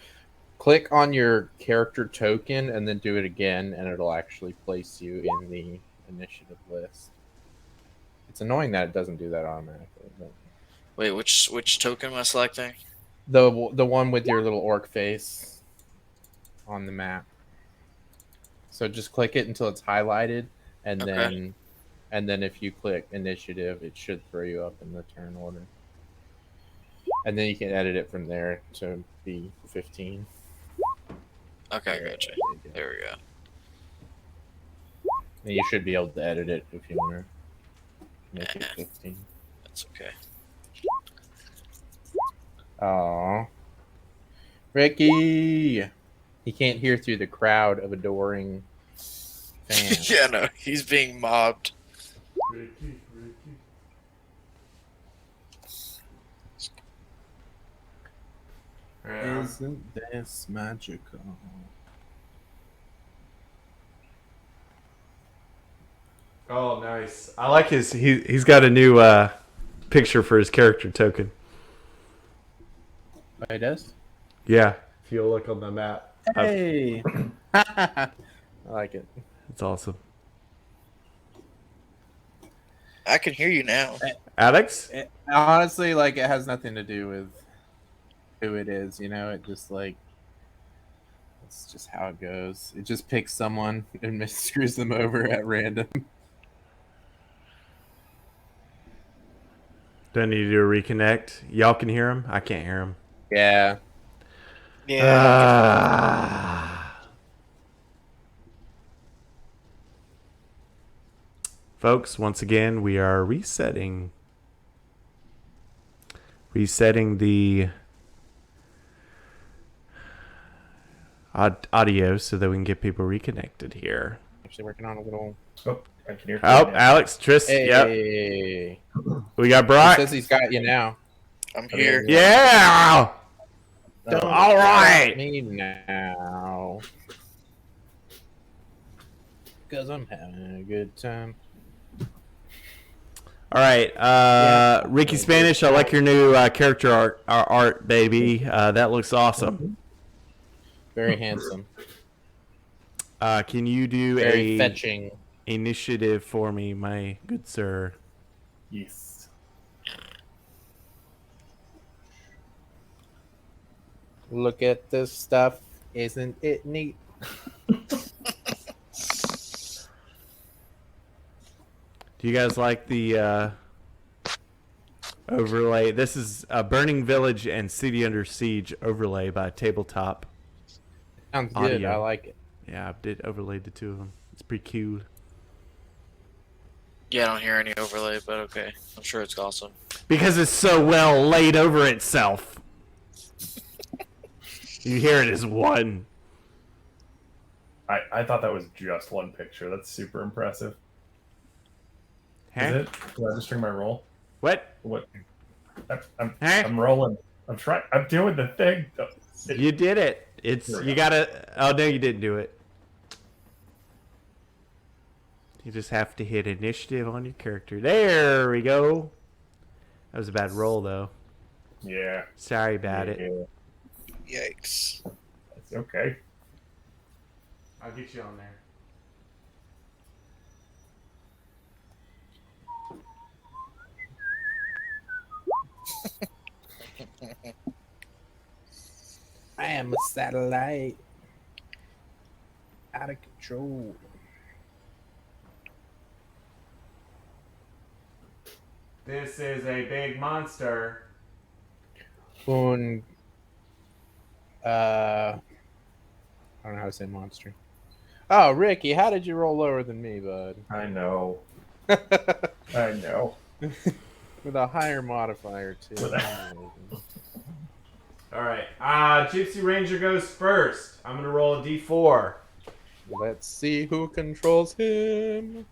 click on your character token and then do it again, and it'll actually place you in the initiative list. It's annoying that it doesn't do that automatically. But... Wait, which token am I selecting? The one with your little orc face on the map. So just click it until it's highlighted, and Okay. then and then if you click initiative, it should throw you up in the turn order. And then you can edit it from there to be 15. Okay, gotcha. There we go. And you should be able to edit it if you want to make it Yeah. 15. That's okay. Aw. Ricky! He can't hear through the crowd of adoring fans. Yeah, no, he's being mobbed. Isn't this magical? Oh, nice. I like his. He's got a new picture for his character token. Oh, he does? Yeah, if you'll look on the map. Hey! I like it. It's awesome. I can hear you now. Alex? Honestly, like, it has nothing to do with who it is, you know? It just, like, it's just how it goes. It just picks someone and screws them over at random. Do I need to do a reconnect? Y'all can hear him? I can't hear him. Yeah. Yeah. Folks, once again, we are resetting the audio so that we can get people reconnected here. Actually working on a little... Oh, I can hear you Oh, now. Alex, Tris, yep. Hey! We got He Brock. says he's got you now. I'm here. Yeah! Don't All right. me now. Because I'm having a good time. All right, Ricky Spanish, I like your new character art, baby. That looks awesome. Very handsome. Can you do Very a fetching. initiative for me, my good sir? Yes. Look at this stuff. Isn't it neat? Do you guys like the overlay? This is a Burning Village and City Under Siege overlay by Tabletop. Sounds good. Audio. I like it. Yeah, I did overlaid the two of them. It's pretty cool. Yeah, I don't hear any overlay, but okay. I'm sure it's awesome. Because it's so well laid over itself. You hear it as one. I thought that was just one picture. That's super impressive. Huh? Is it? Did I just string my roll? What? What? I'm Huh? rolling. I'm trying. I'm doing the thing. You did it. It's Here we you go. gotta. Oh no, you didn't do it. You just have to hit initiative on your character. There we go. That was a bad roll though. Yeah. Sorry about it. Yeah. Yikes. That's okay. I'll get you on there. I am a satellite. Out of control. This is a big monster. Un. I don't know how to say monster. Oh, Ricky, how did you roll lower than me, bud? I know. With I know. a higher modifier, too. With All right. Gypsy Ranger goes first. I'm gonna roll a d4. Let's see who controls him.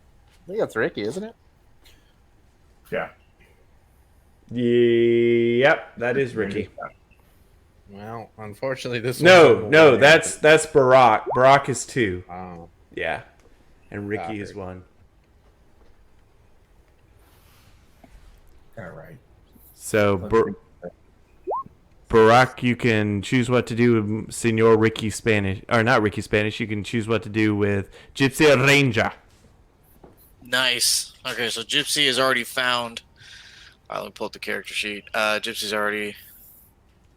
I think that's Ricky, isn't it? Yeah. Yep, that is Ricky. Well, unfortunately, this No, one's no, that's Barack. Barack is 2. Oh. Yeah, and Ricky Copy. is 1. All right. So Barack, you can choose what to do with Senor Ricky Spanish, or not Ricky Spanish. You can choose what to do with Gypsy Ranger. Nice. Okay, so Gypsy is already found. Let me pull up the character sheet. Gypsy's already.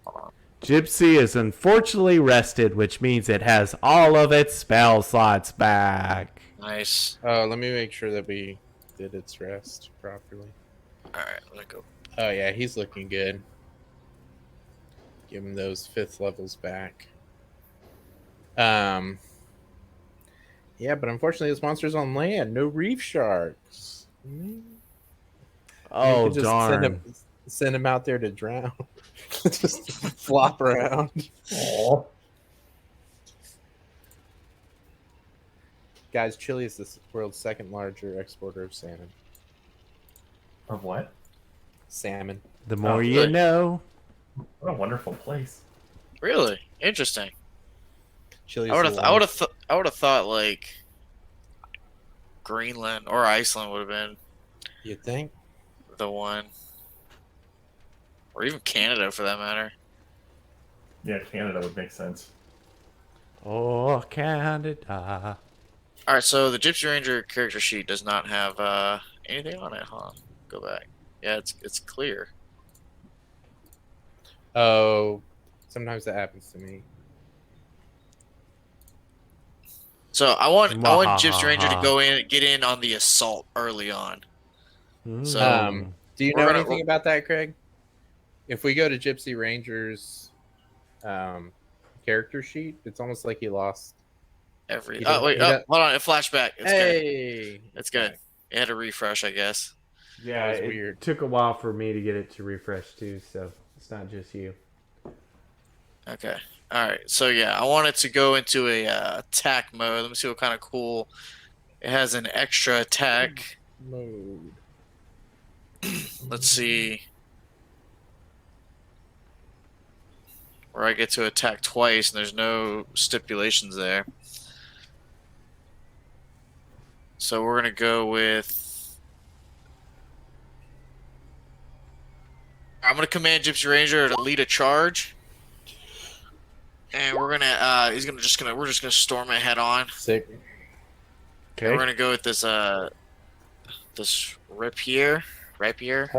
Hold on. Gypsy is unfortunately rested, which means it has all of its spell slots back. Nice. Let me make sure that we did its rest properly. All right, let me go. Oh yeah, he's looking good. Give him those 5th levels back. Yeah, but unfortunately, this monster's on land. No reef sharks. Oh, could just darn. send him out there to drown. Just flop around. Oh, Guys, Chile is the world's 2nd largest exporter of salmon. of what? Salmon. The more you really? know. What a wonderful place. Really interesting. Chile. I would have thought like Greenland or Iceland would have been You think? the one, or even Canada for that matter. Yeah, Canada would make sense. Oh, Canada. All right, so the Gypsy Ranger character sheet does not have anything on it, huh? Go back. Yeah, it's clear. Oh, sometimes that happens to me. So I want Gypsy Ranger to Mwahaha. go in, get in on the assault early on. So Do you We're know gonna- anything about that, Craig? If we go to Gypsy Ranger's character sheet, it's almost like he lost. every He oh does- wait, he oh, does- hold on, it flashed back. It's good. Hey, It's good. It had a refresh, I guess. Yeah, That was it weird. took a while for me to get it to refresh too, so it's not just you. Okay. All right. So yeah, I want it to go into a attack mode. Let me see what kind of cool. It has an extra attack. Mode. Let's see. Where I get to attack twice, and there's no stipulations there. So we're gonna go with. I'm gonna command Gypsy Ranger to lead a charge, and we're gonna. We're just gonna storm it head on. Sick. And Okay. we're gonna go with this this rapier. Repair.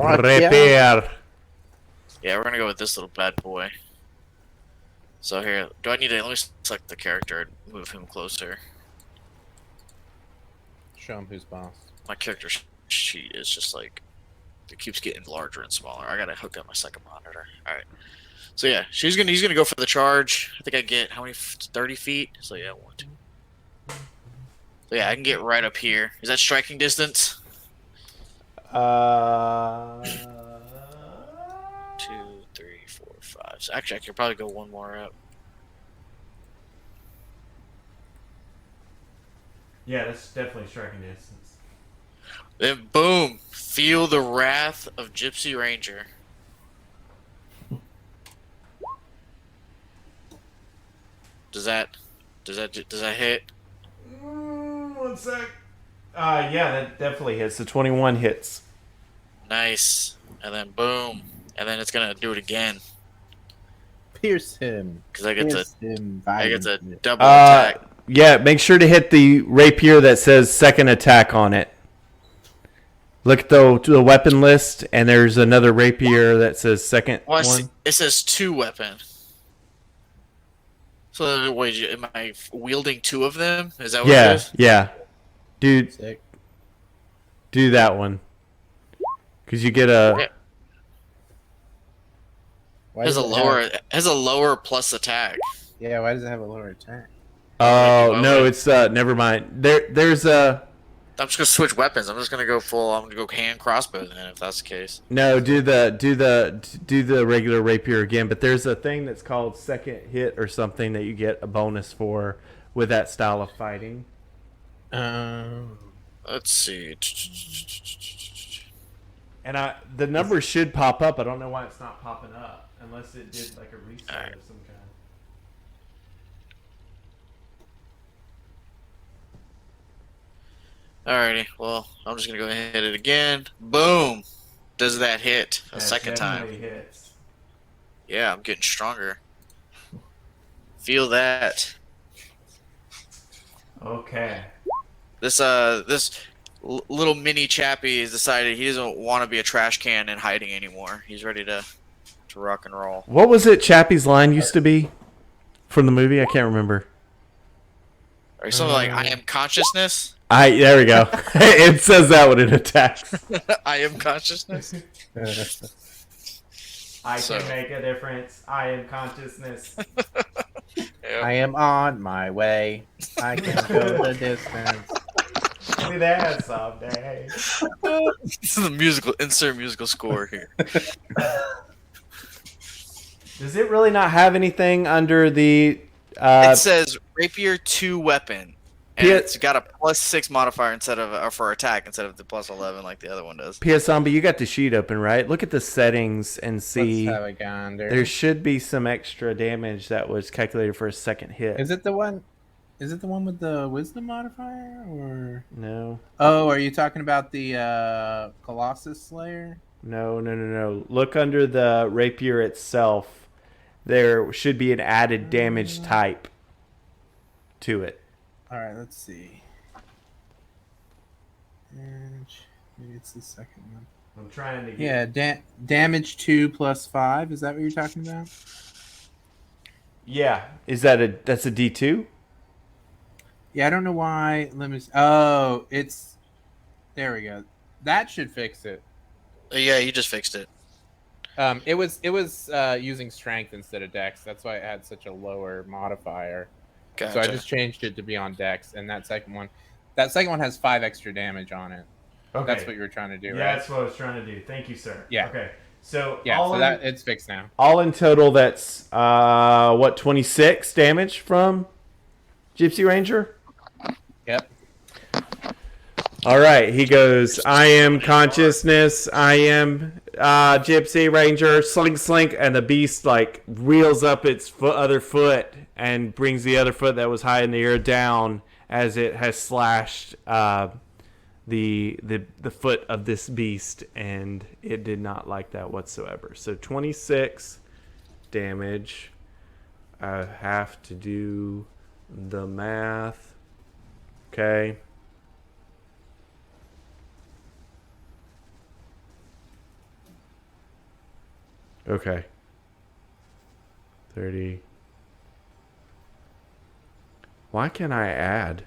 Yeah, we're gonna go with this little bad boy. So here, do I need to let me select the character and move him closer? Show him who's boss. My character sheet is just like it keeps getting larger and smaller. I gotta hook up my second monitor. All right. So yeah, he's gonna go for the charge. I think I get how many? 30 feet. So yeah, 1, 2. So yeah, I can get right up here. Is that striking distance? 2, 3, 4, 5. So actually, I could probably go one more up. Yeah, that's definitely striking distance. Then boom! Feel the wrath of Gypsy Ranger. Does that hit? 1 sec. Yeah, that definitely hits. The 21 hits. Nice. And then boom. And then it's gonna do it again. Pierce him. Because I get to Pierce him. I get to violently. double attack. Yeah, make sure to hit the rapier that says second attack on it. Look at the weapon list, and there's another rapier that says second Well, I one. see, it says 2 weapon. So wait, am I wielding 2 of them? Is that what it Yeah, is? yeah. Dude, Sick. do that one. Because you get a... Yeah. Why Has a does it lower have- has a lower plus attack. yeah, why does it have a lower attack? Oh, Maybe no, lower. it's... never mind. There's a... I'm just gonna switch weapons. I'm just gonna go full. I'm gonna go hand crossbow then, if that's the case. No, do the regular rapier again, but there's a thing that's called second hit or something that you get a bonus for with that style of fighting. Let's see. And the numbers should pop up. I don't know why it's not popping up unless it did like a reset Alright. of some kind. Alrighty. Well, I'm just gonna go ahead and hit it again. Boom. Does that hit a That second time? definitely hits. Yeah, I'm getting stronger. Feel that. Okay. This little mini chappy has decided he doesn't want to be a trash can in hiding anymore. He's ready to rock and roll. What was it Chappie's line used to be from the movie? I can't remember. Or something like I am consciousness. There we go. It says that when it attacks. I am consciousness. I So- can make a difference. I am consciousness. I am on my way. I can go the distance. See that someday. This is the musical score here. Does it really not have anything under the? It says rapier 2 weapon, and P- it's got a +6 modifier instead of for attack instead of the +11 like the other one does. PS Zombie, you got the sheet open, right? Look at the settings and see. Let's have a gander. There should be some extra damage that was calculated for a second hit. Is it the one? Is it the one with the wisdom modifier, or? No, Oh, are you talking about the Colossus Slayer? no. Look under the rapier itself. There should be an added damage type to it. All right, let's see. Maybe it's the second one. I'm trying to. Yeah, damage 2 + 5. Is that what you're talking about? Yeah. Is that that's a D2? Yeah, I don't know why. Let me. Oh, it's. There we go. That should fix it. Yeah, you just fixed it. It was using strength instead of dex. That's why it had such a lower modifier. Gotcha. So I just changed it to be on dex, and that second one has 5 extra damage on it. Okay. That's what you were trying to do, Yeah, right? that's what I was trying to do. Thank you, sir. Yeah. Okay. So Yeah, all so in, that it's fixed now. all in total, that's 26 damage from Gypsy Ranger. Yep. All right, he goes, I am consciousness, I am Gypsy Ranger, slink, and the beast like reels up its other foot and brings the other foot that was high in the air down as it has slashed the foot of this beast, and it did not like that whatsoever. So 26 damage. I have to do the math. Okay. Okay. 30. Why can't I add?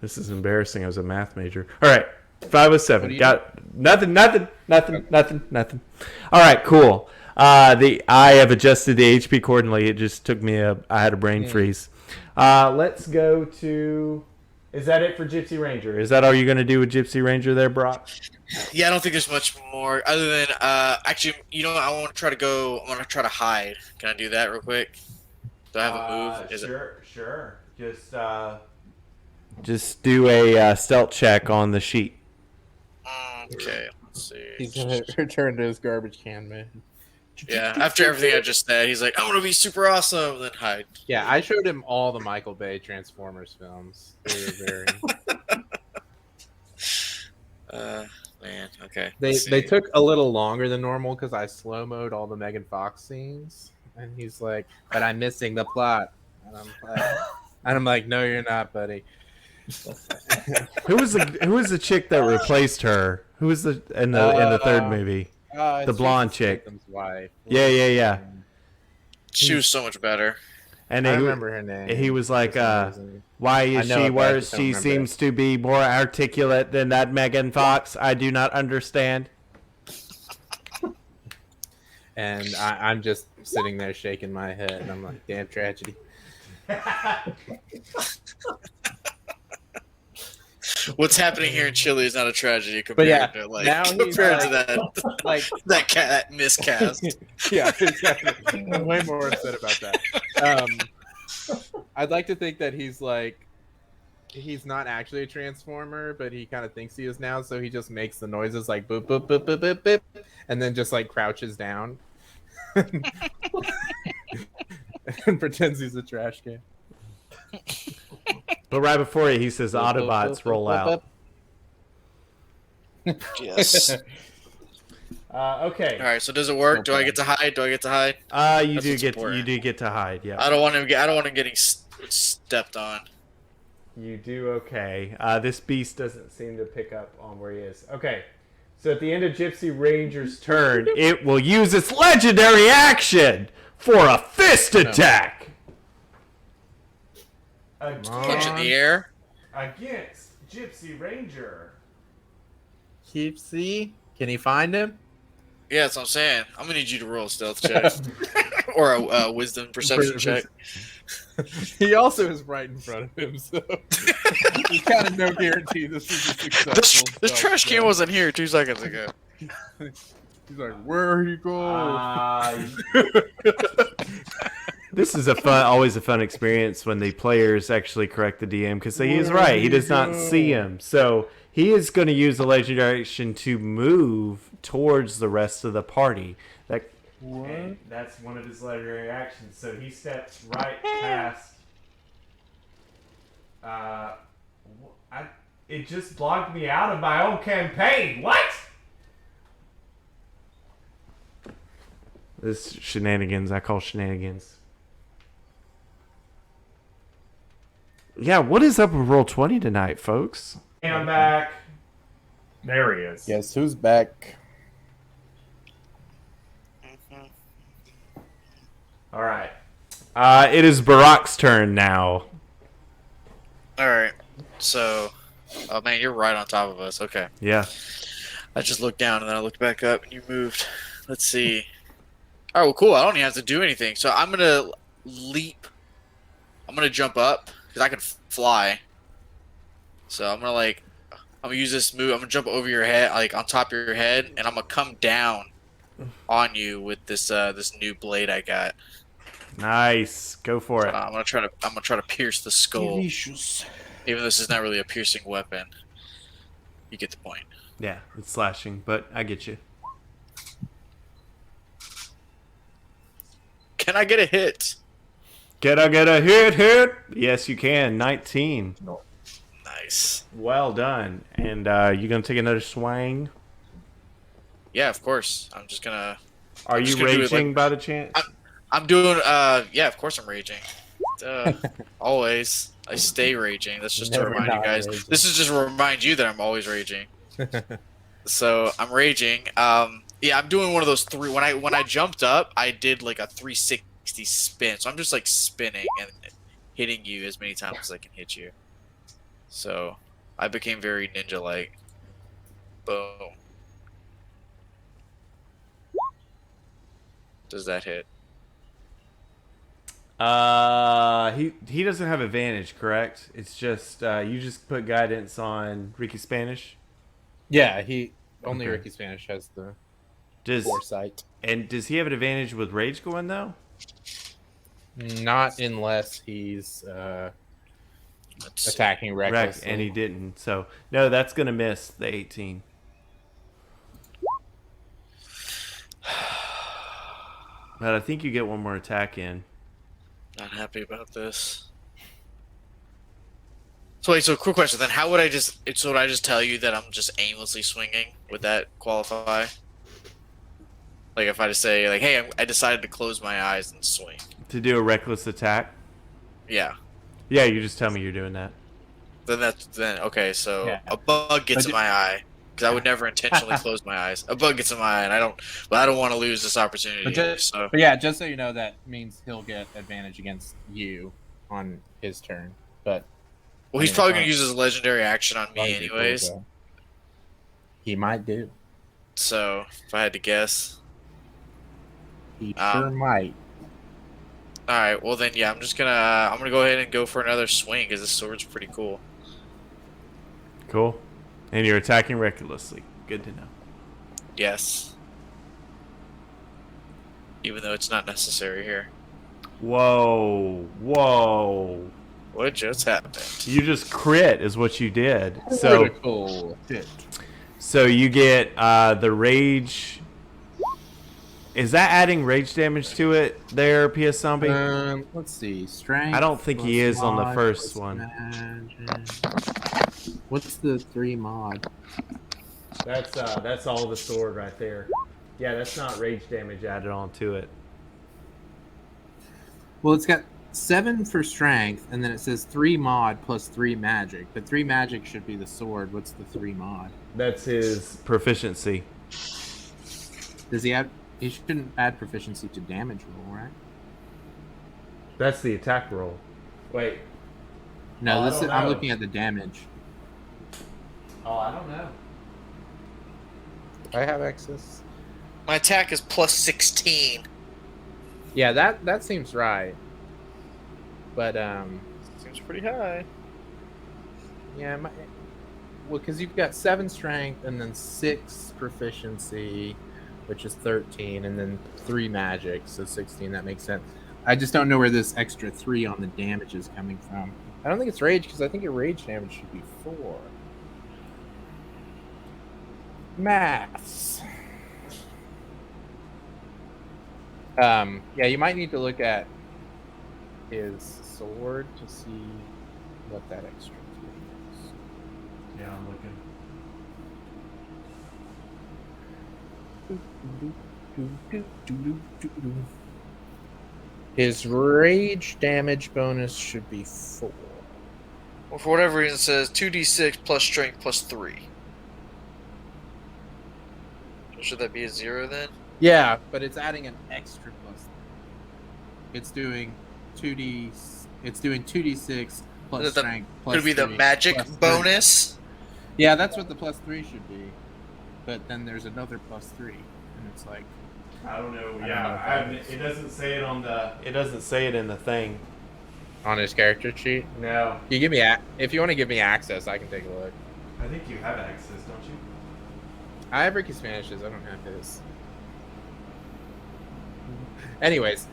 This is embarrassing as a math major. All right. 507. Got nothing. All right, cool. I have adjusted the HP accordingly. It just took me I had a brain freeze. Let's go to. Is that it for Gypsy Ranger? Is that all you're going to do with Gypsy Ranger there, Brock? Yeah, I don't think there's much more other than actually, you know, I want to try to go. I want to try to hide. Can I do that real quick? Do I have a move? Sure. Just do a stealth check on the sheet. Okay, let's see. He's gonna return to his garbage can, man. Yeah, after everything I just said, he's like, "I want to be super awesome," then hide. Yeah, I showed him all the Michael Bay Transformers films. They were very. Man, okay. They took a little longer than normal because I slow-mode all the Megan Fox scenes, and he's like, "But I'm missing the plot," and I'm like, "No, you're not, buddy." Who was the chick that replaced her? Who was in the third movie? The blonde chick. Wife. Yeah. She was so much better. And I remember her name. he was like, For some reason. "Why I is know she it, but I where just don't she remember seems to be more articulate than that Megan Fox? I do not understand." And I'm just sitting there shaking my head, and I'm like, "Damn tragedy." What's happening here in Chile is not a tragedy compared yeah, to like now he's compared to like- that Like, that miscast. yeah, exactly. I'm way more upset about that. I'd like to think that he's not actually a transformer, but he kind of thinks he is now, so he just makes the noises like boop boop boop boop boop boop, and then just like crouches down and pretends he's a trash can. But right before he says, "Autobots roll out." Yes. Okay. All right. So does it work? Do I get to hide? You You That's do what's get important. to hide. Yeah. I don't want him getting stepped on. You do okay. This beast doesn't seem to pick up on where he is. Okay. So at the end of Gypsy Ranger's turn, it will use its legendary action for a fist attack. Punch in the air. Against Gypsy Ranger. Keepsy, can he find him? Yeah, that's what I'm saying. I'm gonna need you to roll a stealth check or a wisdom perception check. He also is right in front of him, so there's kind of no guarantee this is a successful. This trash can wasn't here 2 seconds ago. He's like, where he go? This is always a fun experience when the players actually correct the DM because he is right. He does not see him, so he is going to use the legendary action to move towards the rest of the party. And that's one of his legendary actions. So he steps right past. It just blocked me out of my own campaign. What? This shenanigans. I call shenanigans. Yeah, what is up with Roll20 tonight, folks? Hey, I'm back. There he is. Guess who's back? All right. It is Barack's turn now. All right. So, oh man, you're right on top of us. Okay. Yeah. I just looked down and then I looked back up and you moved. Let's see. All right. Well, cool. I don't even have to do anything. So I'm gonna leap. I'm gonna jump up because I can fly. So I'm gonna use this move. I'm gonna jump over your head, like on top of your head, and I'm gonna come down on you with this this new blade I got. Nice. Go for it. I'm gonna try to pierce the skull. Delicious. Even though this is not really a piercing weapon, you get the point. Yeah, it's slashing, but I get you. Can I get a hit? Can I get a hit? Yes, you can. 19. No. Nice. Well done. And you gonna take another swing? Yeah, of course. I'm just gonna. Are you raging by the chance? I'm doing. Yeah, of course I'm raging. Always. I stay raging. That's just to remind you guys. Raging. This is just to remind you that I'm always raging. So I'm raging. Yeah, I'm doing one of those three. When I jumped up, I did like a 360 spin. So I'm just like spinning and hitting you as many times as I can hit you. So I became very ninja-like. Boom. Does that hit? He doesn't have advantage, correct? It's just you just put guidance on Ricky Spanish. Yeah, only Ricky Spanish has the foresight. And does he have an advantage with rage going though? Not unless he's attacking recklessly. And he didn't. So no, that's gonna miss the 18. But I think you get one more attack in. Not happy about this. So wait, so quick question then. How would I just... So would I just tell you that I'm just aimlessly swinging? Would that qualify? Like if I just say, like, hey, I decided to close my eyes and swing. To do a reckless attack? Yeah. Yeah, you just tell me you're doing that. Then okay, so yeah. A bug gets in my eye. Because I would never intentionally close my eyes. A bug gets in my eye, and I don't want to lose this opportunity. But yeah, just so you know, that means he'll get advantage against you on his turn. But well, he's probably gonna use his legendary action on me, anyways. He might do. So if I had to guess, he sure might. All right, well then, yeah, I'm gonna go ahead and go for another swing because this sword's pretty cool. Cool. And you're attacking recklessly. Good to know. Yes. Even though it's not necessary here. Whoa. Whoa. What just happened? You just crit is what you did. Critical hit. So you get the rage. Is that adding rage damage to it there, PS Zombie? Let's see. Strength. I don't think he is on the first one. What's the 3 mod? That's all the sword right there. Yeah, that's not rage damage added onto it. Well, it's got 7 for strength, and then it says 3 mod plus 3 magic. But 3 magic should be the sword. What's the 3 mod? That's his proficiency. Does he have? He shouldn't add proficiency to damage roll, right? That's the attack roll. Wait. No, I this don't is. I'm know. looking at the damage. Oh, I don't know. I have access. My attack is plus 16. Yeah, that seems right. But Seems pretty high. yeah, well, because you've got 7 strength and then 6 proficiency, which is 13, and then 3 magic, so 16. That makes sense. I just don't know where this extra 3 on the damage is coming from. I don't think it's rage because I think your rage damage should be 4. Maths. Yeah, you might need to look at his sword to see what that extra 3 is. Yeah, I'm looking. His rage damage bonus should be 4. Well, for whatever reason, it says 2d6 plus strength plus 3. Should that be a 0 then? Yeah, but it's adding an extra plus. It's doing 2d. It's doing 2d6 plus strength plus. Could it be the 3 magic plus 3. bonus? Yeah, that's what the plus 3 should be. But then there's another plus 3, and it's like. I don't know. I Yeah, don't know if it doesn't say it on the. It doesn't say it in the thing. On his character sheet. No. You give me if you want to give me access, I can take a look. I think you have access, don't you? I have Ricky Spanish's. I don't have his. Anyways,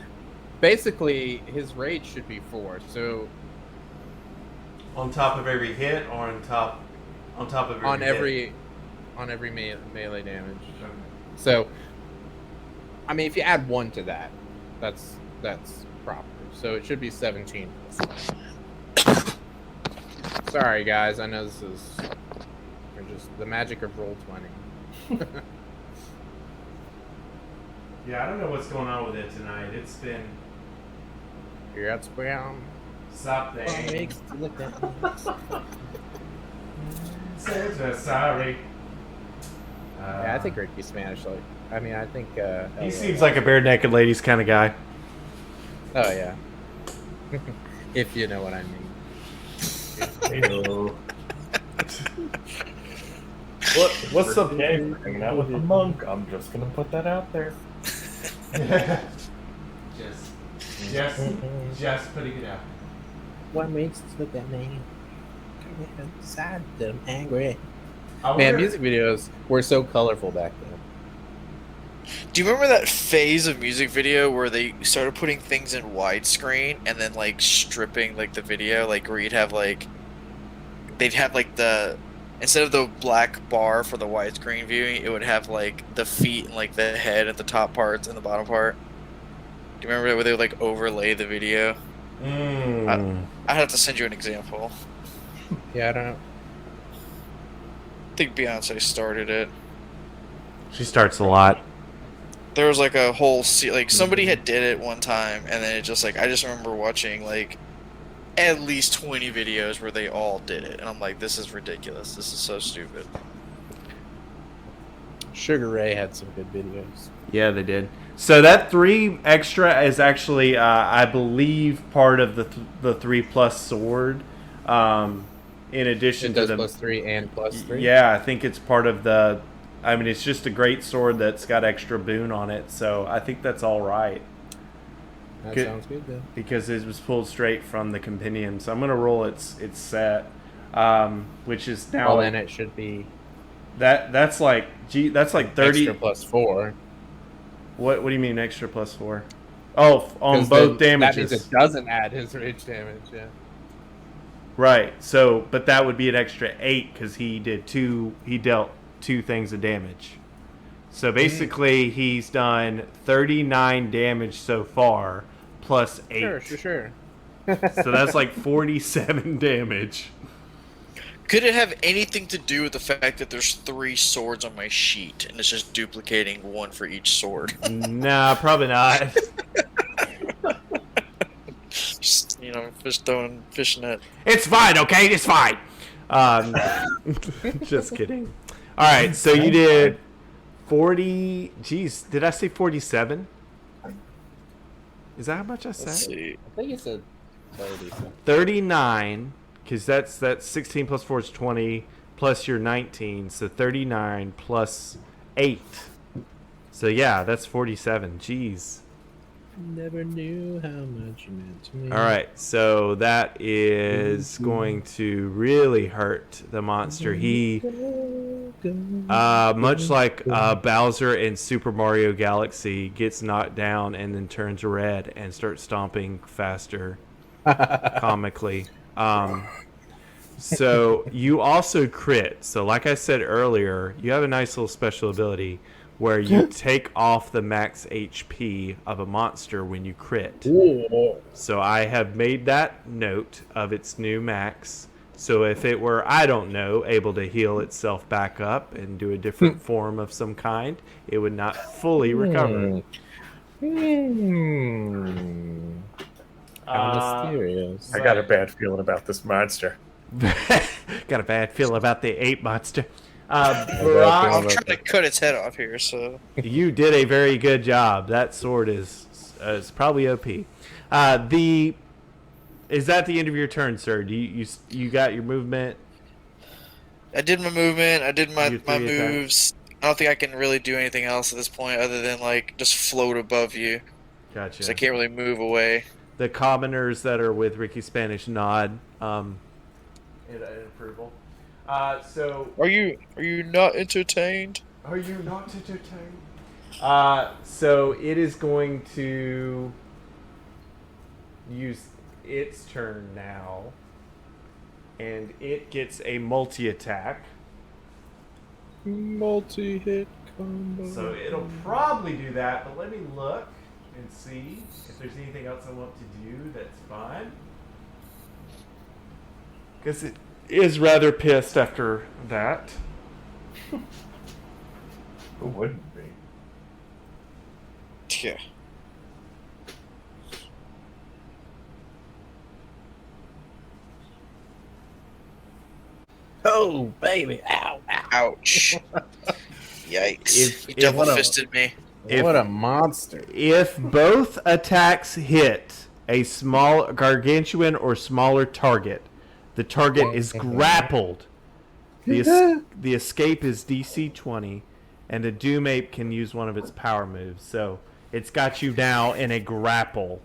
basically his rage should be 4. So On top of every hit, or on top of every hit? on every melee damage. Okay. So, I mean, if you add 1 to that, that's proper. So it should be 17. Sorry, guys. I know this is just the magic of Roll20. Yeah, I don't know what's going on with it tonight. It's been You're at spam. something. Sorry. Yeah, I think Ricky's Spanish. Like, I mean, I think He seems like a bare naked ladies kind of guy. Oh yeah. If you know what I mean. What's the Okay, for hanging out with a monk. I'm just gonna put that out there. just putting it out. What makes us look at me? Sad, them angry. I Man, wonder- music videos were so colorful back then. Do you remember that phase of music video where they started putting things in widescreen and then like stripping like the video, like where you'd have like they'd have like the instead of the black bar for the widescreen viewing, it would have like the feet and like the head at the top parts and the bottom part. Do you remember where they would like overlay the video? I'd have to send you an example. Yeah, I don't know. I think Beyonce started it. She starts a lot. There was like a whole like somebody had did it one time, and then it just like I just remember watching like at least 20 videos where they all did it, and I'm like, this is ridiculous. This is so stupid. Sugar Ray had some good videos. Yeah, they did. So that 3 extra is actually, I believe, part of the 3+ sword. In addition It does to the +3 and +3. Yeah, I think it's part of the. I mean, it's just a great sword that's got extra boon on it. So I think that's all right. That Good. sounds good then. Because it was pulled straight from the compendium. So I'm gonna roll its set, which is now. Well, then it should be That's like 30. extra +4. What do you mean extra +4? Oh, on 'Cause both then that damages. means it doesn't add his rage damage. Yeah. Right. So, but that would be an extra 8 because he dealt 2 things of damage. So basically, he's done 39 damage so far, plus 8. Sure. So that's like 47 damage. Could it have anything to do with the fact that there's 3 swords on my sheet and it's just duplicating 1 for each sword? Nah, probably not. Just, you know, fish net. It's fine, okay? It's fine. Just kidding. All right, so you did 40. Geez, did I say 47? Is that how much I Let's said? see. I think it said 30. 39 because that's 16 plus 4 is 20 plus your 19, so 39 plus 8. So yeah, that's 47. Jeez. Never knew how much you meant to me. All right, so that is going to really hurt the monster. He, much like Bowser in Super Mario Galaxy, gets knocked down and then turns red and starts stomping faster, comically. So you also crit. So like I said earlier, you have a nice little special ability where you take off the max HP of a monster when you crit. Ooh. So I have made that note of its new max. So if it were, I don't know, able to heal itself back up and do a different form of some kind, it would not fully recover. How mysterious. I got a bad feeling about this monster. Got a bad feel about the ape monster. bad Brock, feeling. I'm trying to cut its head off here, so you did a very good job. That sword is probably OP. Is that the end of your turn, sir? Do you got your movement? I did my movement. I did my Your 3 moves. I don't think I can really do anything else at this point other than like just float above you, because Gotcha. I can't really move away. The commoners that are with Ricky Spanish nod in approval. So Are you not entertained? are you not entertained? So it is going to use its turn now, and it gets a multi-attack. Multi-hit combo. So it'll probably do that, but let me look and see if there's anything else I want to do that's fine. Because it is rather pissed after that. Who wouldn't be? Yeah. Oh, baby. Ow, ow. Ouch. Yikes. If- He if- double fisted me. What a monster. If both attacks hit a small gargantuan or smaller target, the target is grappled. The escape is DC 20, and the Doom Ape can use one of its power moves. So it's got you now in a grapple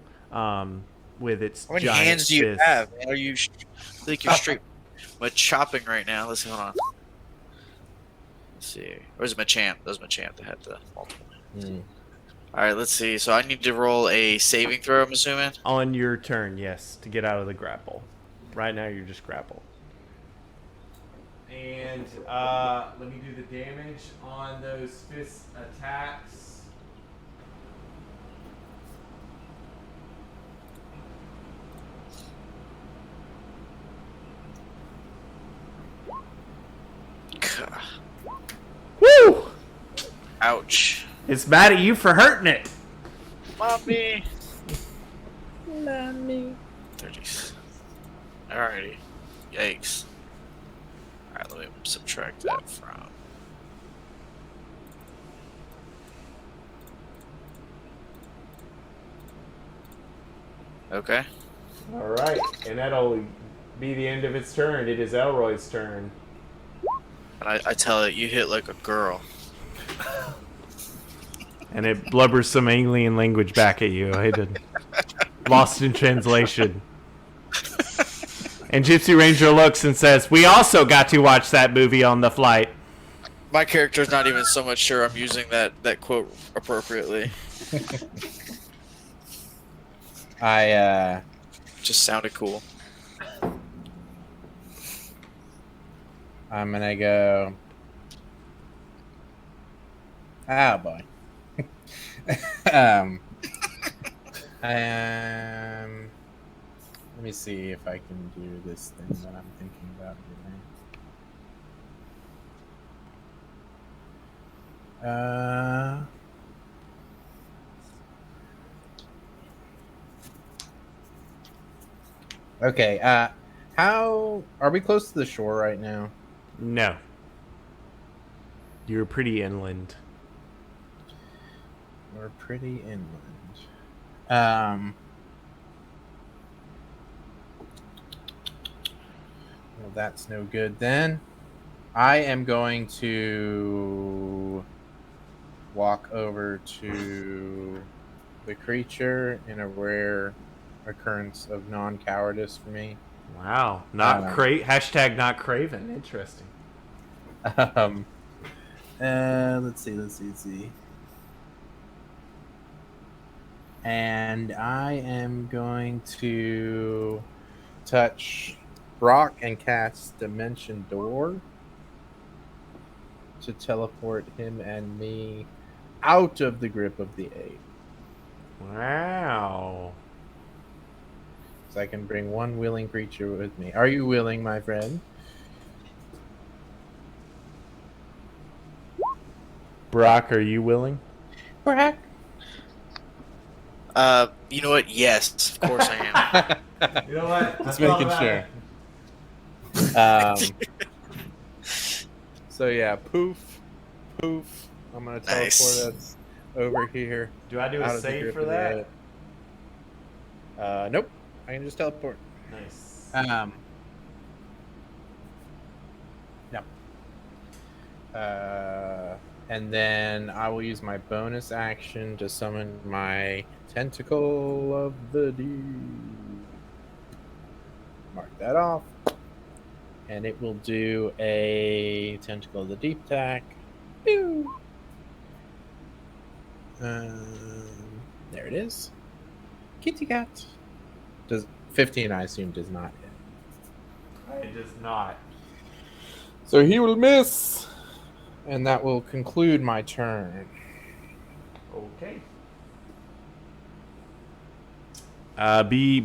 with its How many giant hands do you fist. have? Man? Are you I think you're straight chopping right now? Let's see, hold on. Let's see. Where's Machamp? That was Machamp that had the multiple. Alright, let's see. So I need to roll a saving throw, I'm assuming. On your turn, yes, to get out of the grapple. Right now, you're just grappled. And let me do the damage on those fist attacks. Woo! Ouch. It's mad at you for hurting it. Mommy. Mommy. 30s. Alrighty. Yikes. Alright, let me subtract that from. Okay. All right, and that'll be the end of its turn. It is Elroy's turn. And I tell it, you hit like a girl. And it blubbers some alien language back at you. I had to lost in translation. And Gypsy Ranger looks and says, "We also got to watch that movie on the flight." My character's not even so much sure I'm using that quote appropriately. Just sounded cool. I'm gonna go. Ah, boy. Let me see if I can do this thing that I'm thinking about doing. Okay. How are we close to the shore right now? No. You're pretty inland. We're pretty inland. Well, that's no good then. I am going to walk over to the creature in a rare occurrence of non-cowardice for me. Wow. Um, Hashtag not craven. Interesting. Um, let's see. And I am going to touch Brock and cast Dimension Door to teleport him and me out of the grip of the ape. Wow. So I can bring one willing creature with me. Are you willing, my friend? Brock, are you willing? Brock? You know what? Yes, of course I am. You know what? Just making sure. So yeah, poof. I'm gonna teleport Nice. us over here. Do I do out a of the save grip for of the that? ape. Nope. I can just teleport. Nice. Yep. And then I will use my bonus action to summon my Tentacle of the Deep. Mark that off. And it will do a Tentacle of the Deep attack. Pew! There it is. Kitty cat. Does 15, I assume, does not hit. It does not. So he will miss. And that will conclude my turn. Okay.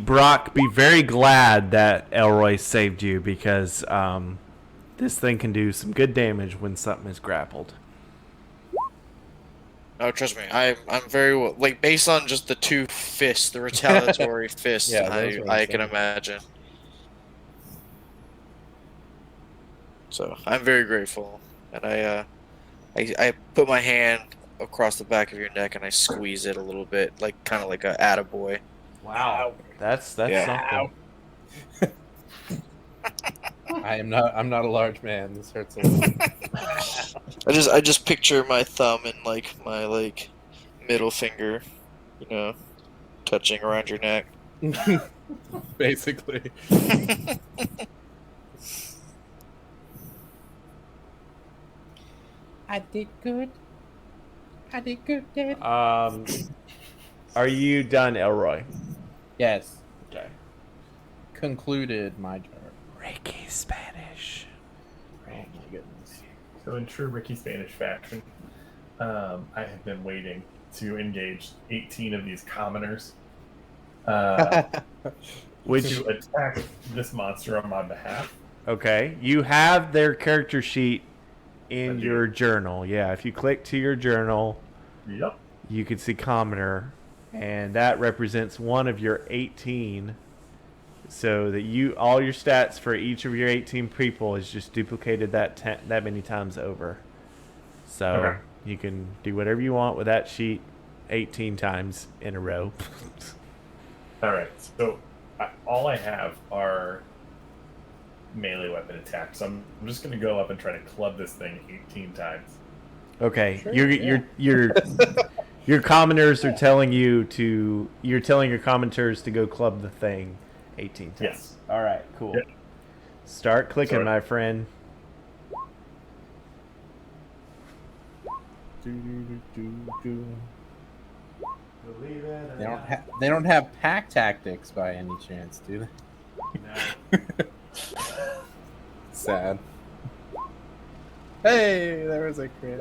Brock, be very glad that Elroy saved you because this thing can do some good damage when something is grappled. Oh, trust me, I'm very well, like based on just the two fists, the retaliatory fists. Yeah, those are I can insane. imagine. So I'm very grateful, and I put my hand across the back of your neck and I squeeze it a little bit, like kind of like a attaboy. Wow. That's Yeah. something. I'm not a large man. This hurts a lot. I just picture my thumb and like my like middle finger, you know, touching around your neck. Basically. I did good, Dad. Are you done, Elroy? Yes. Okay. Concluded my turn. Reiki Spanish. Oh my goodness. So in true Ricky Spanish fashion, I have been waiting to engage 18 of these commoners Which to attack this monster on my behalf. okay, you have their character sheet in I do. your journal. Yeah, if you click to your journal, Yep. you can see commoner, and that represents one of your 18. So that all your stats for each of your 18 people is just duplicated that many times over. So Okay. you can do whatever you want with that sheet 18 times in a row. All right. So all I have are melee weapon attacks. So I'm just going to go up and try to club this thing 18 times. Okay, Sure, your commoners are telling you're telling your commenters to go club the thing 18 times. Yes. All right, cool. Yep. Start clicking, Sorry. my friend. They don't have pack tactics by any chance, do they? Sad. Hey, there was a crit.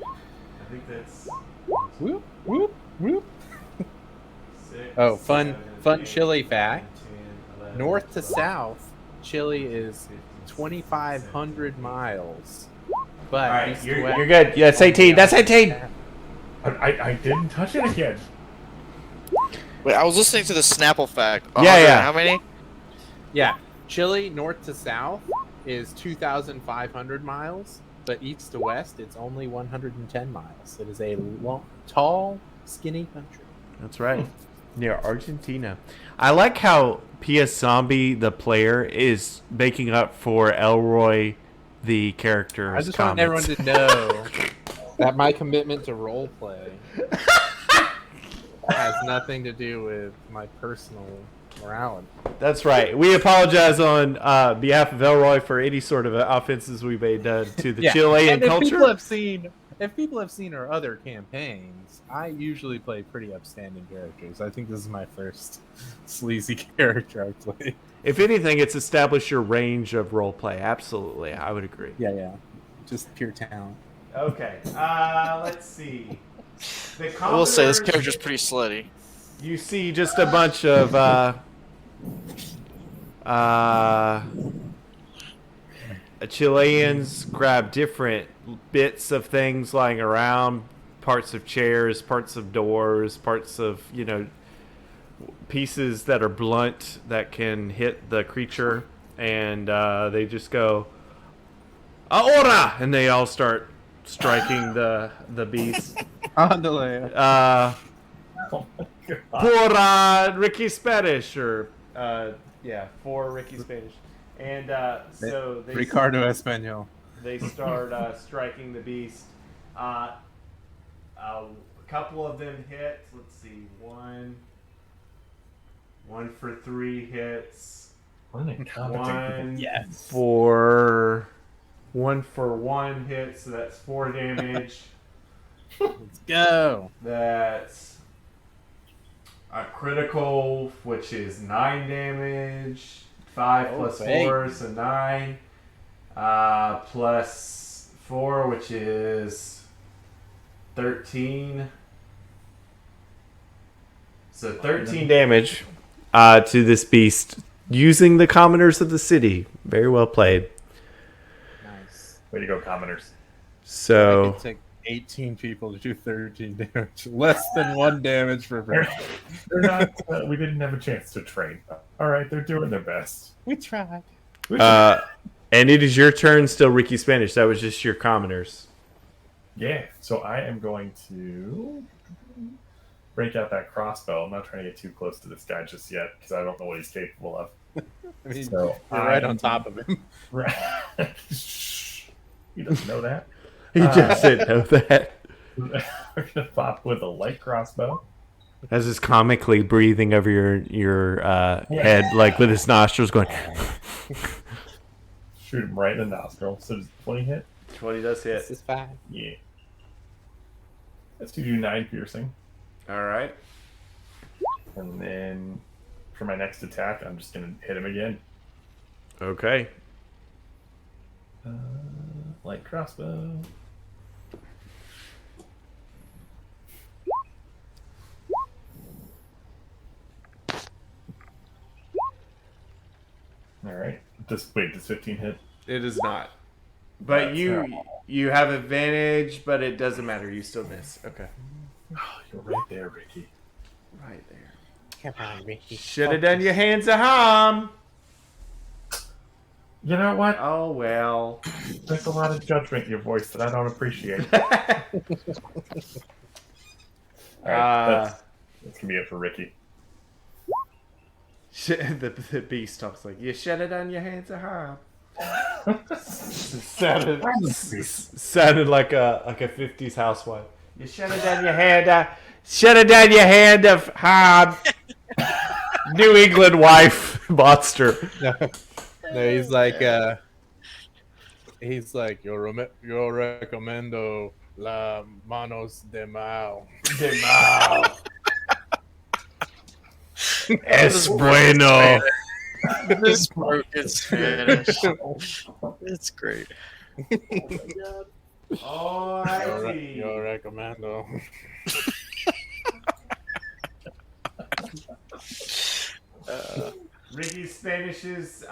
I think that's Whoop, whoop, whoop. 6, Oh, fun 7, Chile 8, fact. 9, 10, 11, North to 12, south, Chile is 2,500 miles. But All right, east to you're west- good. Yeah, that's 18. That's 18. I didn't touch it again. Wait, I was listening to the Snapple fact. Yeah, yeah. How many? Yeah, Chile north to south is 2,500 miles, but east to west it's only 110 miles. It is a long, tall, skinny country. That's right. near Argentina. I like how PS Zombie, the player, is making up for Elroy, the character's I just want everyone comments. to know that my commitment to role play has nothing to do with my personal morality. That's right. We apologize on behalf of Elroy for any sort of offenses we may done to the Chilean and if culture. people have seen our other campaigns, I usually play pretty upstanding characters. I think this is my first sleazy character I've played. If anything, it's established your range of role play. Absolutely, I would agree. Yeah. Just pure talent. Okay, let's see. I will say this character's pretty slutty. You see just a bunch of Chileans grab different bits of things lying around, parts of chairs, parts of doors, parts of, pieces that are blunt that can hit the creature, and they just go, "Ahora!" and they all start striking the beast. Andale. Oh my God. Por Ricky Spanish, or for Ricky Spanish, and so they Ricardo Espanol. they start striking the beast. A couple of them hit. Let's see, one for 3 hits. What an incompetent One for 1 hit, so that's 4 damage. Let's go. That's a critical, which is 9 damage. 5 plus 4, so 9. Plus 4, which is 13. So 13 damage to this beast using the commoners of the city. Very well played. Nice. Way to go, commoners. So It took 18 people to do 13 damage. Less than 1 damage per person. They're not. We didn't have a chance to train. All right, they're doing their best. We tried. and it is your turn still, Ricky Spanish. That was just your commoners. Yeah. So I am going to break out that crossbow. I'm not trying to get too close to this guy just yet because I don't know what he's capable of. I mean, So you're right on top of him. Right. Shh. He doesn't know that. He just didn't know that. We're gonna pop with a light crossbow. As is comically breathing over your head, like with his nostrils going. Shoot him right in the nostril. So does 20 hit? 20 does hit. This is fine. Yeah. Let's do 9 piercing. All right. And then for my next attack, I'm just going to hit him again. Okay. Light crossbow. All right. Does 15 hit? It is not. But you have advantage, but it doesn't matter. You still miss. Okay. Oh, you're right there, Ricky. Right there. Come on, Ricky. Should have done your hands a hum. You know what? Oh well. There's a lot of judgment in your voice that I don't appreciate. All right, that's gonna be it for Ricky. The beast talks like, you should have done your hands a hum. Sounded like a 50s housewife. You should have done your hand of hard New England wife monster. No, he's like, yo recomiendo la manos de Mao. Es bueno. This broken Spanish. It's great. Oh, I see. Yo recomiendo. Ricky Spanish's,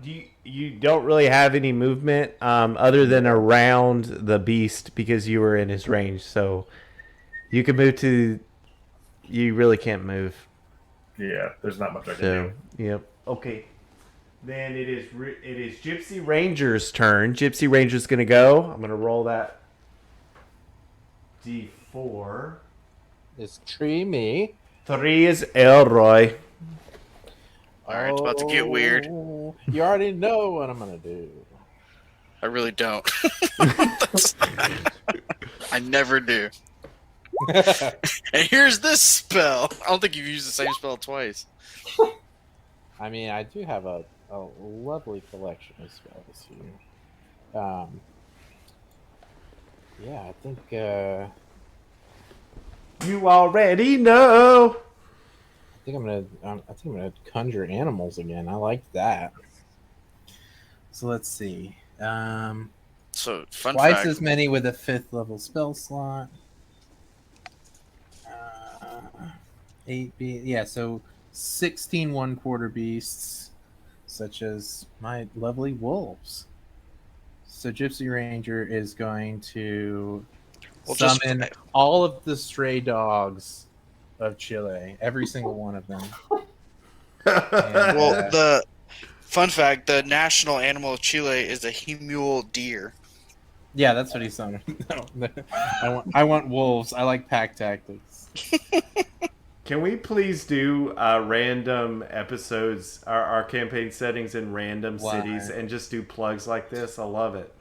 you don't really have any movement other than around the beast because you were in his range. So you can move to. You really can't move. Yeah, there's not much I can So yep. Okay. Then it is Gypsy Ranger's turn. Gypsy Ranger's gonna go. I'm gonna roll that D4. It's tree me. 3 is Elroy. All right, it's about to get weird. You already know what I'm gonna do. I really don't. I never do. And here's this spell. I don't think you've used the same spell twice. I mean, I do have a lovely collection of spells here. Yeah, I think. You already know. I think I'm gonna conjure animals again. I like that. So let's see. So, fun Twice fact. as many with a 5th level spell slot. 8 yeah, so 16 1/4 beasts, such as my lovely wolves. So Gypsy Ranger is going to summon all of the stray dogs of Chile, every single one of them. And, Well, the fun fact: the national animal of Chile is a mule deer. yeah, that's what he's summoned. No, I want wolves. I like pack tactics. Can we please do random episodes, our campaign settings in random cities, and just do plugs like this? I love it.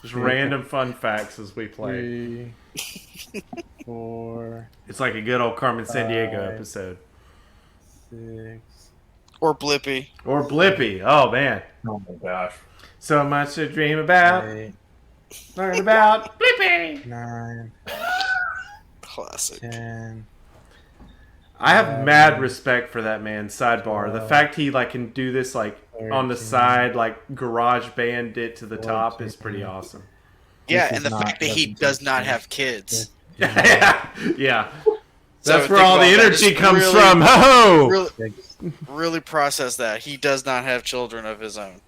Just random fun facts as we play. 3, 4, It's like a good old Carmen Sandiego 5, episode. 6. Or Blippy. Or Blippy. Oh, man. Oh my gosh. So much to dream about. 8, Learn about Blippy. 9, Classic. 10. I have mad respect for that man. Sidebar: the fact he can do this on the 13, side, garage band it to the top is pretty 14. awesome. Yeah, This and is the fact that he doesn't does take not place. have kids. Yeah. So That's where think all the about that. energy Just comes really- from. Ho Really, really process that. He does not have children of his own.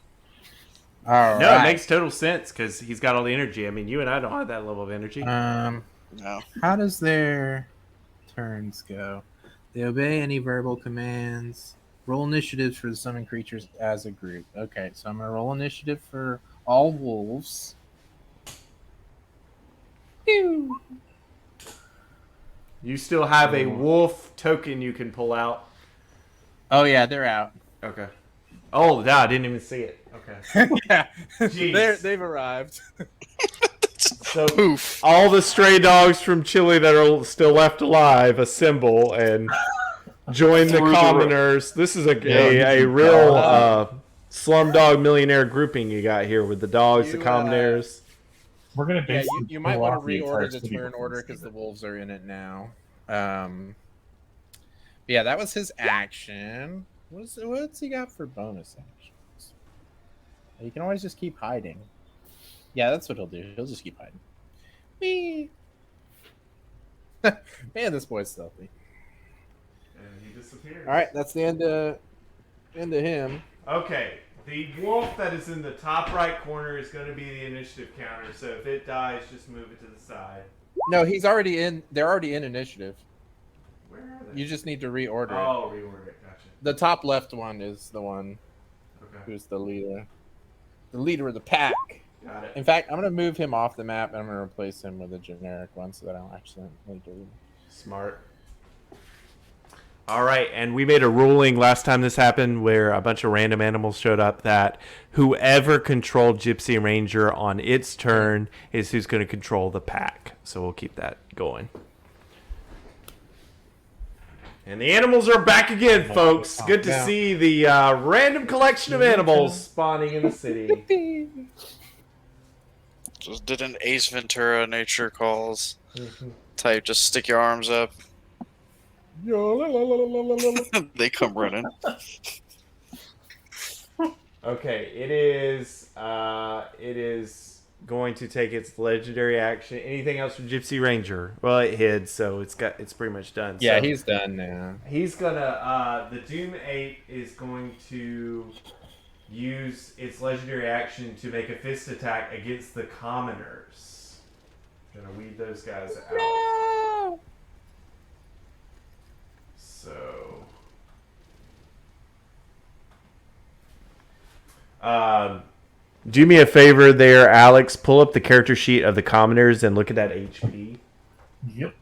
All No, right. it makes total sense because he's got all the energy. I mean, you and I don't have that level of energy. No. How does their turns go? They obey any verbal commands. Roll initiatives for the summoned creatures as a group. Okay, so I'm gonna roll initiative for all wolves. Pew. You still have a wolf token you can pull out. Oh yeah, they're out. Okay. Oh, no, I didn't even see it. Okay. Yeah, Jeez. they've arrived. So Poof. all the stray dogs from Chile that are still left alive assemble and join the commoners. This is a real Slumdog Millionaire grouping you got here with the dogs, the commoners. We're gonna Yeah, basically you might want to pull off the entire reorder the city turn before order we because see the it. wolves are in it now. Yeah, that was his action. What's he got for bonus actions? You can always just keep hiding. Yeah, that's what he'll do. He'll just keep hiding. Whee! Man, this boy's stealthy. And he disappears. All right, that's the end of him. Okay. The wolf that is in the top right corner is going to be the initiative counter. So if it dies, just move it to the side. No, he's already in. They're already in initiative. Where are they? You just need to reorder it. Oh, reorder it. Gotcha. The top left one is the one Okay. who's the leader. The leader of the pack. Got it. In fact, I'm going to move him off the map and I'm going to replace him with a generic one so that I don't accidentally delete him. Smart. All right, and we made a ruling last time this happened where a bunch of random animals showed up that whoever controlled Gypsy Ranger on its turn is who's going to control the pack. So we'll keep that going. And the animals are back again, folks. Good to see the random collection of animals spawning in the city. Just did an Ace Ventura Nature Calls type. Just stick your arms up. They come running. Okay, it is going to take its legendary action. Anything else from Gypsy Ranger? Well, it hid, so it's pretty much done. Yeah, so he's done now. he's gonna the Doom Ape is going to use its legendary action to make a fist attack against the commoners. Gonna weed those guys out. No! So, do me a favor there, Alex. Pull up the character sheet of the commoners and look at that HP. Yep.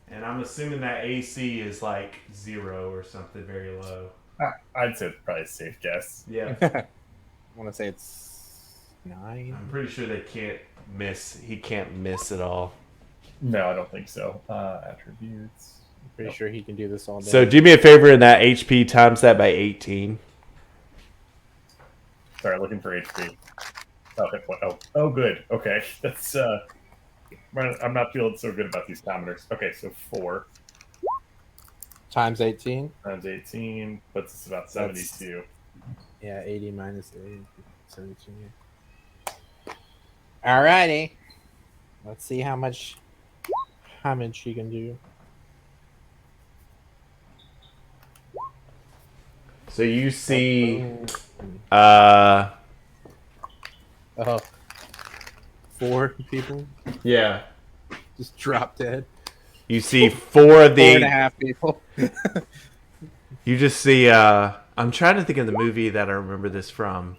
And I'm assuming that AC is like 0 or something very low. I'd say it's probably a safe guess. Yeah. I want to say it's 9. I'm pretty sure they can't miss. He can't miss at all. No, I don't think so. Attributes. Pretty sure he can do this all day. So do me a favor in that HP times that by 18. Sorry, looking for HP. Oh, hit point. Oh, good. Okay, that's. I'm not feeling so good about these commoners. Okay, so 4 times 18. times 18 puts us about 72. Yeah, 80 minus 8, 72. Alrighty. Let's see how much she can do. So you see, Oh, 4 people yeah, just drop dead. you see 4 of the 4.5 people. You just see, I'm trying to think of the movie that I remember this from.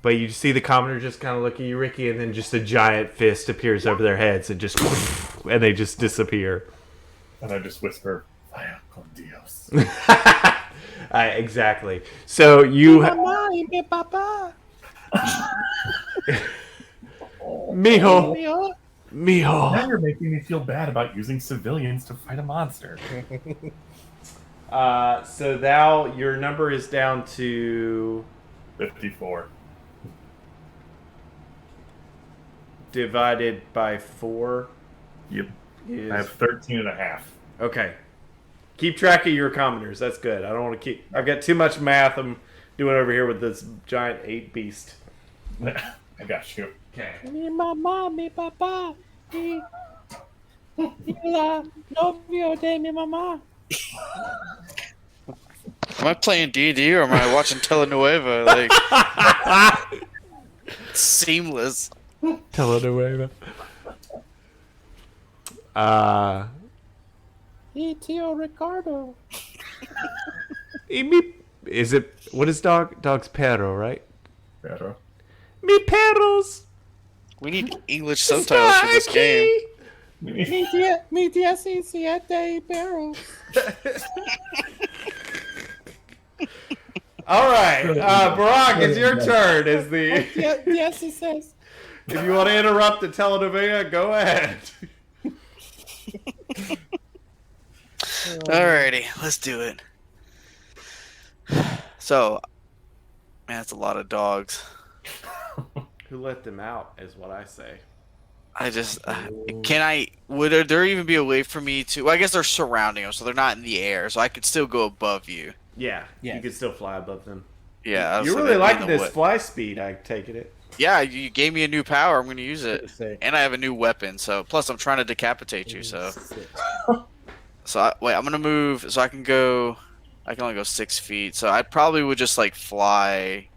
But you see the commoner just kind of look at you, Ricky, and then just a giant fist appears over their heads and just, and they just disappear. And I just whisper, "Vaya con Dios." Exactly. So you... Mijo. Now you're making me feel bad about using civilians to fight a monster. So now your number is down to 54. divided by 4. Yep. Is... I have 13 and a half. Okay. Keep track of your commoners. That's good. I don't want to keep... I've got too much math I'm doing over here with this giant 8 beast. I got you. Okay. Mi mamá, mi papá, y la novio de mi mamá. Am I playing D&D or am I watching Telenueva? Like, seamless. Telenueva. Y tío Ricardo. Is it... What is dog? Dog's perro, right? Pedro. Mi perros. We need English subtitles for this game. Mi 17 perros. All right, Barack, it's your turn. Is the Yes, he says. if you want to interrupt the telenovela, go ahead. Alrighty, let's do it. So, man, that's a lot of dogs. Who let them out? Is what I say. I just would there even be a way for me to? Well, I guess they're surrounding them, so they're not in the air, so I could still go above you. Yeah, Yes. you could still fly above them. Yeah, You're really liking this fly speed. I take it. Yeah, you gave me a new power. I'm going to use it, Say. and I have a new weapon. So plus, I'm trying to decapitate you. So wait, I'm gonna move so I can go. I can only go 6 feet, so I probably would just like fly.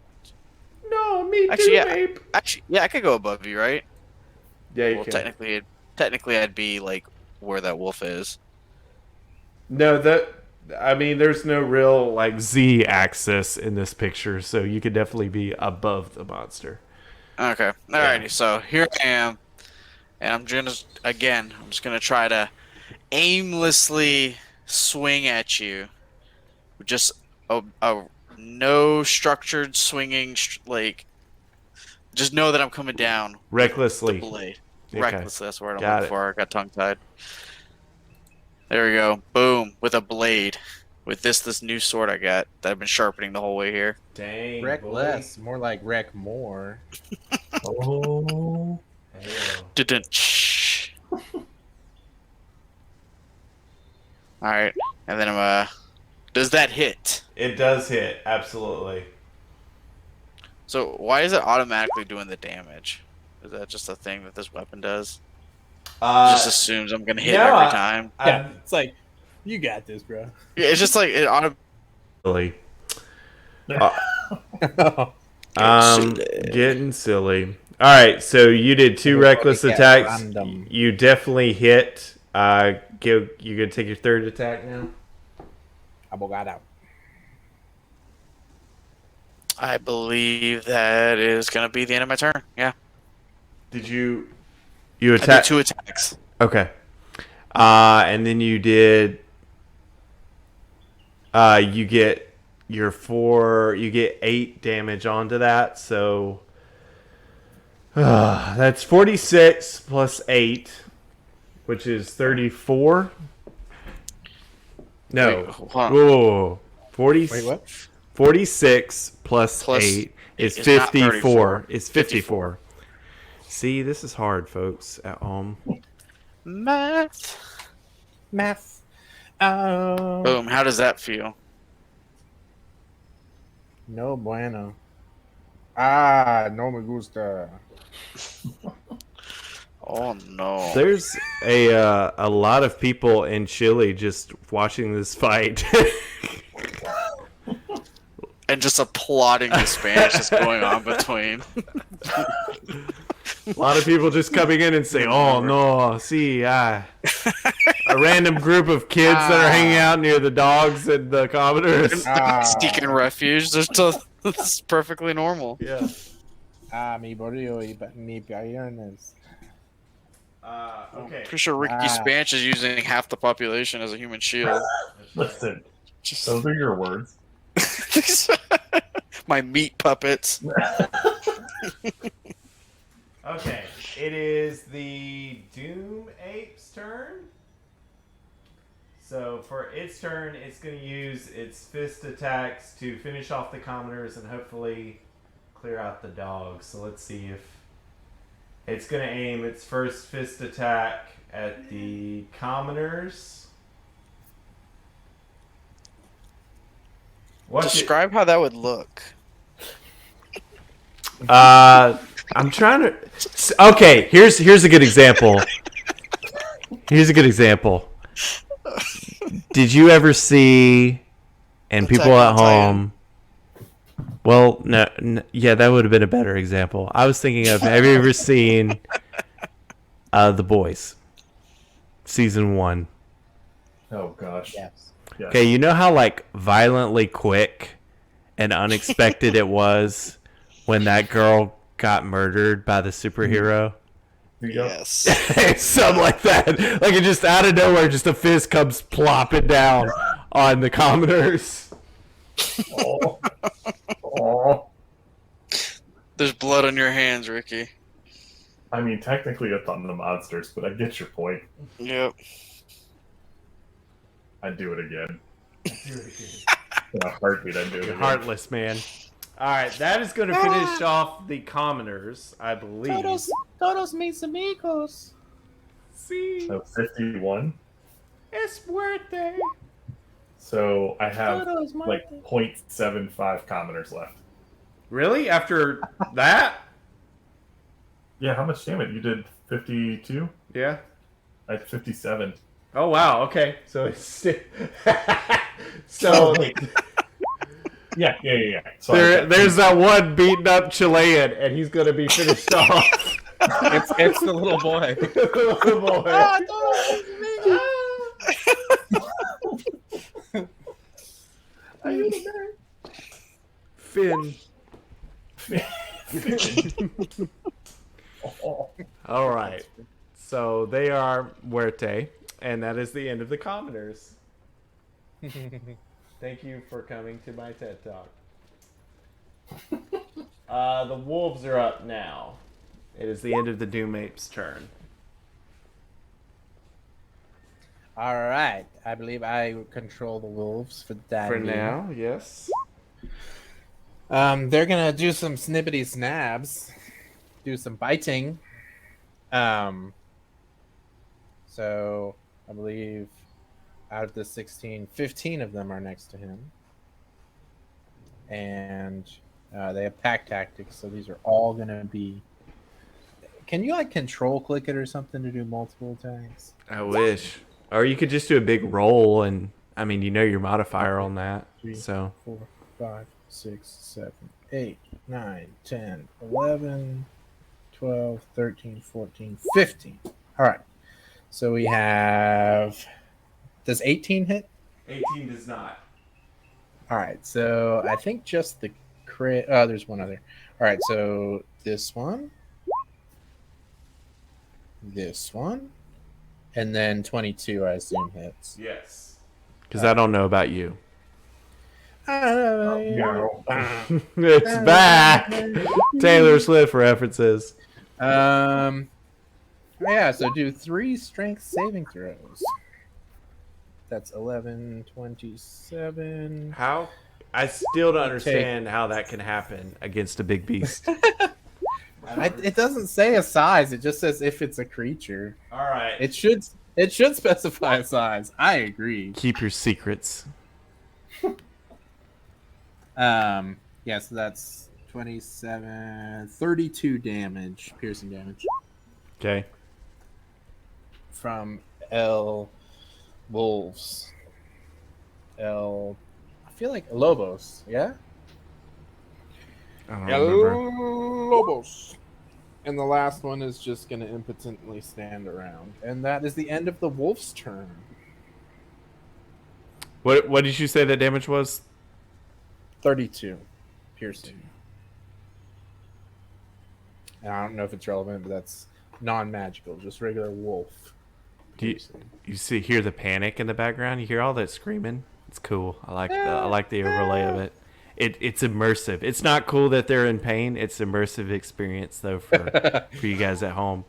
No, me Actually, too, yeah. babe. Actually, yeah, I could go above you, right? Yeah, you Well, can. technically, I'd be like where that wolf is. No, I mean, there's no real like Z axis in this picture, so you could definitely be above the monster. Okay, alrighty. So here I am, and I'm just gonna try to aimlessly swing at you, with just a no structured swinging, just know that I'm coming down. Recklessly. The blade. Okay. Recklessly, that's the word I'm Got looking it. for. I got tongue tied. There we go. Boom. With a blade. With this new sword I got that I've been sharpening the whole way here. Dang. Wreck boy. less, more like wreck more. Oh. Hell. Dun-dun-shh. Alright. And then does that hit? It does hit, absolutely. So why is it automatically doing the damage? Is that just a thing that this weapon does? It just assumes I'm gonna hit no, every time. Yeah, it's like, you got this, bro. Yeah, it's just like it Silly. silly. Getting silly. All right, so you did 2 reckless Get attacks. random. You definitely hit. You gonna take your 3rd attack now? Abogado. I believe that is gonna be the end of my turn. Yeah. Did you I did attack? 2 attacks. Okay. And then you did. You get you get 8 damage onto that, so that's 46 plus 8, which is 34. No, Wait, hold on. whoa, 40, Wait, what? 46 plus Plus 8 is it's not 54. 34. It's 54. See, this is hard, folks, at home. Math. Oh, Boom. How does that feel? no bueno. No me gusta. Oh no. There's a lot of people in Chile just watching this fight. And just applauding the Spanish that's going on between. A lot of people just coming in and saying, "Oh no, see, a random group of kids that are hanging out near the dogs and the commoners." Seeking refuge. It's perfectly normal. Yeah. Mi barrio y mi piernas. Okay. Pretty sure Ricky Spanish is using half the population as a human shield. Listen, Just those are your words. my meat puppets. Okay. It is the Doom Ape's turn. So for its turn, it's going to use its fist attacks to finish off the commoners and hopefully clear out the dogs. So let's see if it's going to aim its first fist attack at the commoners. Describe how that would look. I'm trying to. Okay, here's a good example. Here's a good example. Did you ever see, and Attack people on at home? Well, no, yeah, that would have been a better example. I was thinking of, have you ever seen The Boys, season 1? Oh gosh. Yes. Yes. Okay, you know how like violently quick and unexpected it was when that girl got murdered by the superhero? Here you go. Yes. It's something like that. Like it just out of nowhere, just a fist comes plopping down on the commoners. Oh. Oh. There's blood on your hands, Ricky. I mean, technically it's on the monsters, but I get your point. Yep. I'd do it again. In a heartbeat, I'd do it again. Heartless man. All right, that is going to finish off the commoners, I believe. Todos mis amigos. See, So 51. es muerte. So I have Todos like 0.75 commoners left. Really? After that? Yeah, how much damage? You did 52? Yeah. I had 57. Oh wow. Okay. So it's Oh, so wait. Yeah. So there's that one beaten up Chilean, and he's gonna be finished off. It's the little boy. Little boy. Finn. Oh. All right. So they are muerte, and that is the end of the commoners. Thank you for coming to my TED Talk. The wolves are up now. It is the end of the Doom Ape's turn. All right. I believe I control the wolves for the time For being. now, yes. They're gonna do some snippety snaps, do some biting. So I believe out of the 16, 15 of them are next to him, and they have pack tactics. So these are all gonna be. Can you like control click it or something to do multiple attacks? I wish. Or you could just do a big roll, and I mean, you know your modifier on that. 3, So 4, 5, 6, 7, 8, 9, 10, 11, 12, 13, 14, 15. All right. So we have. Does 18 hit? 18 does not. All right. So I think just the crit. Oh, there's one other. All right. So this one, And then 22, I assume, hits. Yes. Because I don't know about you. No. It's back. Taylor Swift references. Yeah, so do 3 strength saving throws. That's 11, 27. How? I still don't understand how that can happen against a big beast. It doesn't say a size. It just says if it's a creature. All right. It should specify a size. I agree. Keep your secrets. Yeah, so that's 27, 32 damage, piercing damage Okay. from L Wolves. I feel like Lobos, yeah? I don't remember. Lobos. And the last one is just going to impotently stand around. And that is the end of the wolf's turn. What did you say that damage was? 32 piercing. And I don't know if it's relevant, but that's non-magical, just regular wolf. Do you hear the panic in the background? You hear all that screaming? It's cool. I like the overlay of it. It's immersive. It's not cool that they're in pain. It's immersive experience though for you guys at home.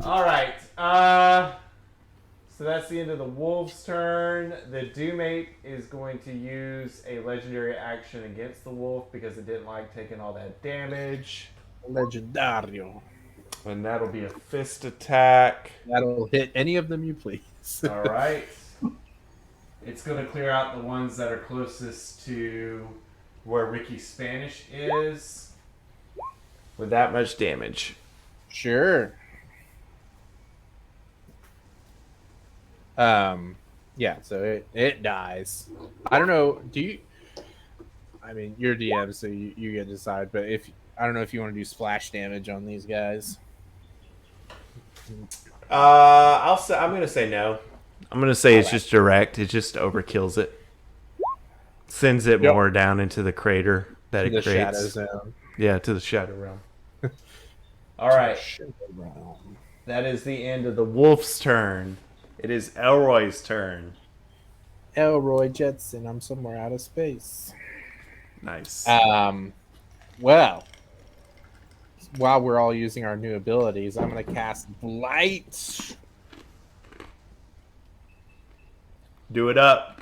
All right. So that's the end of the wolf's turn. The Doomate is going to use a legendary action against the wolf because it didn't like taking all that damage. Legendario. And that'll be a fist attack. That'll hit any of them you please. All right. It's going to clear out the ones that are closest to where Ricky Spanish is with that much damage. Sure. Yeah, so it dies. I don't know, I mean, you're DM, so you get to decide, but I don't know if you want to do splash damage on these guys. I'm going to say no. I'm going to say it's just direct. It just overkills it. Sends it more down into the crater that it creates. Shadow zone. Yeah, to the shadow realm. All right. That is the end of the wolf's turn. It is Elroy's turn. Elroy Jetson, I'm somewhere out of space. Nice. Well, while we're all using our new abilities, I'm going to cast Blight. Do it up.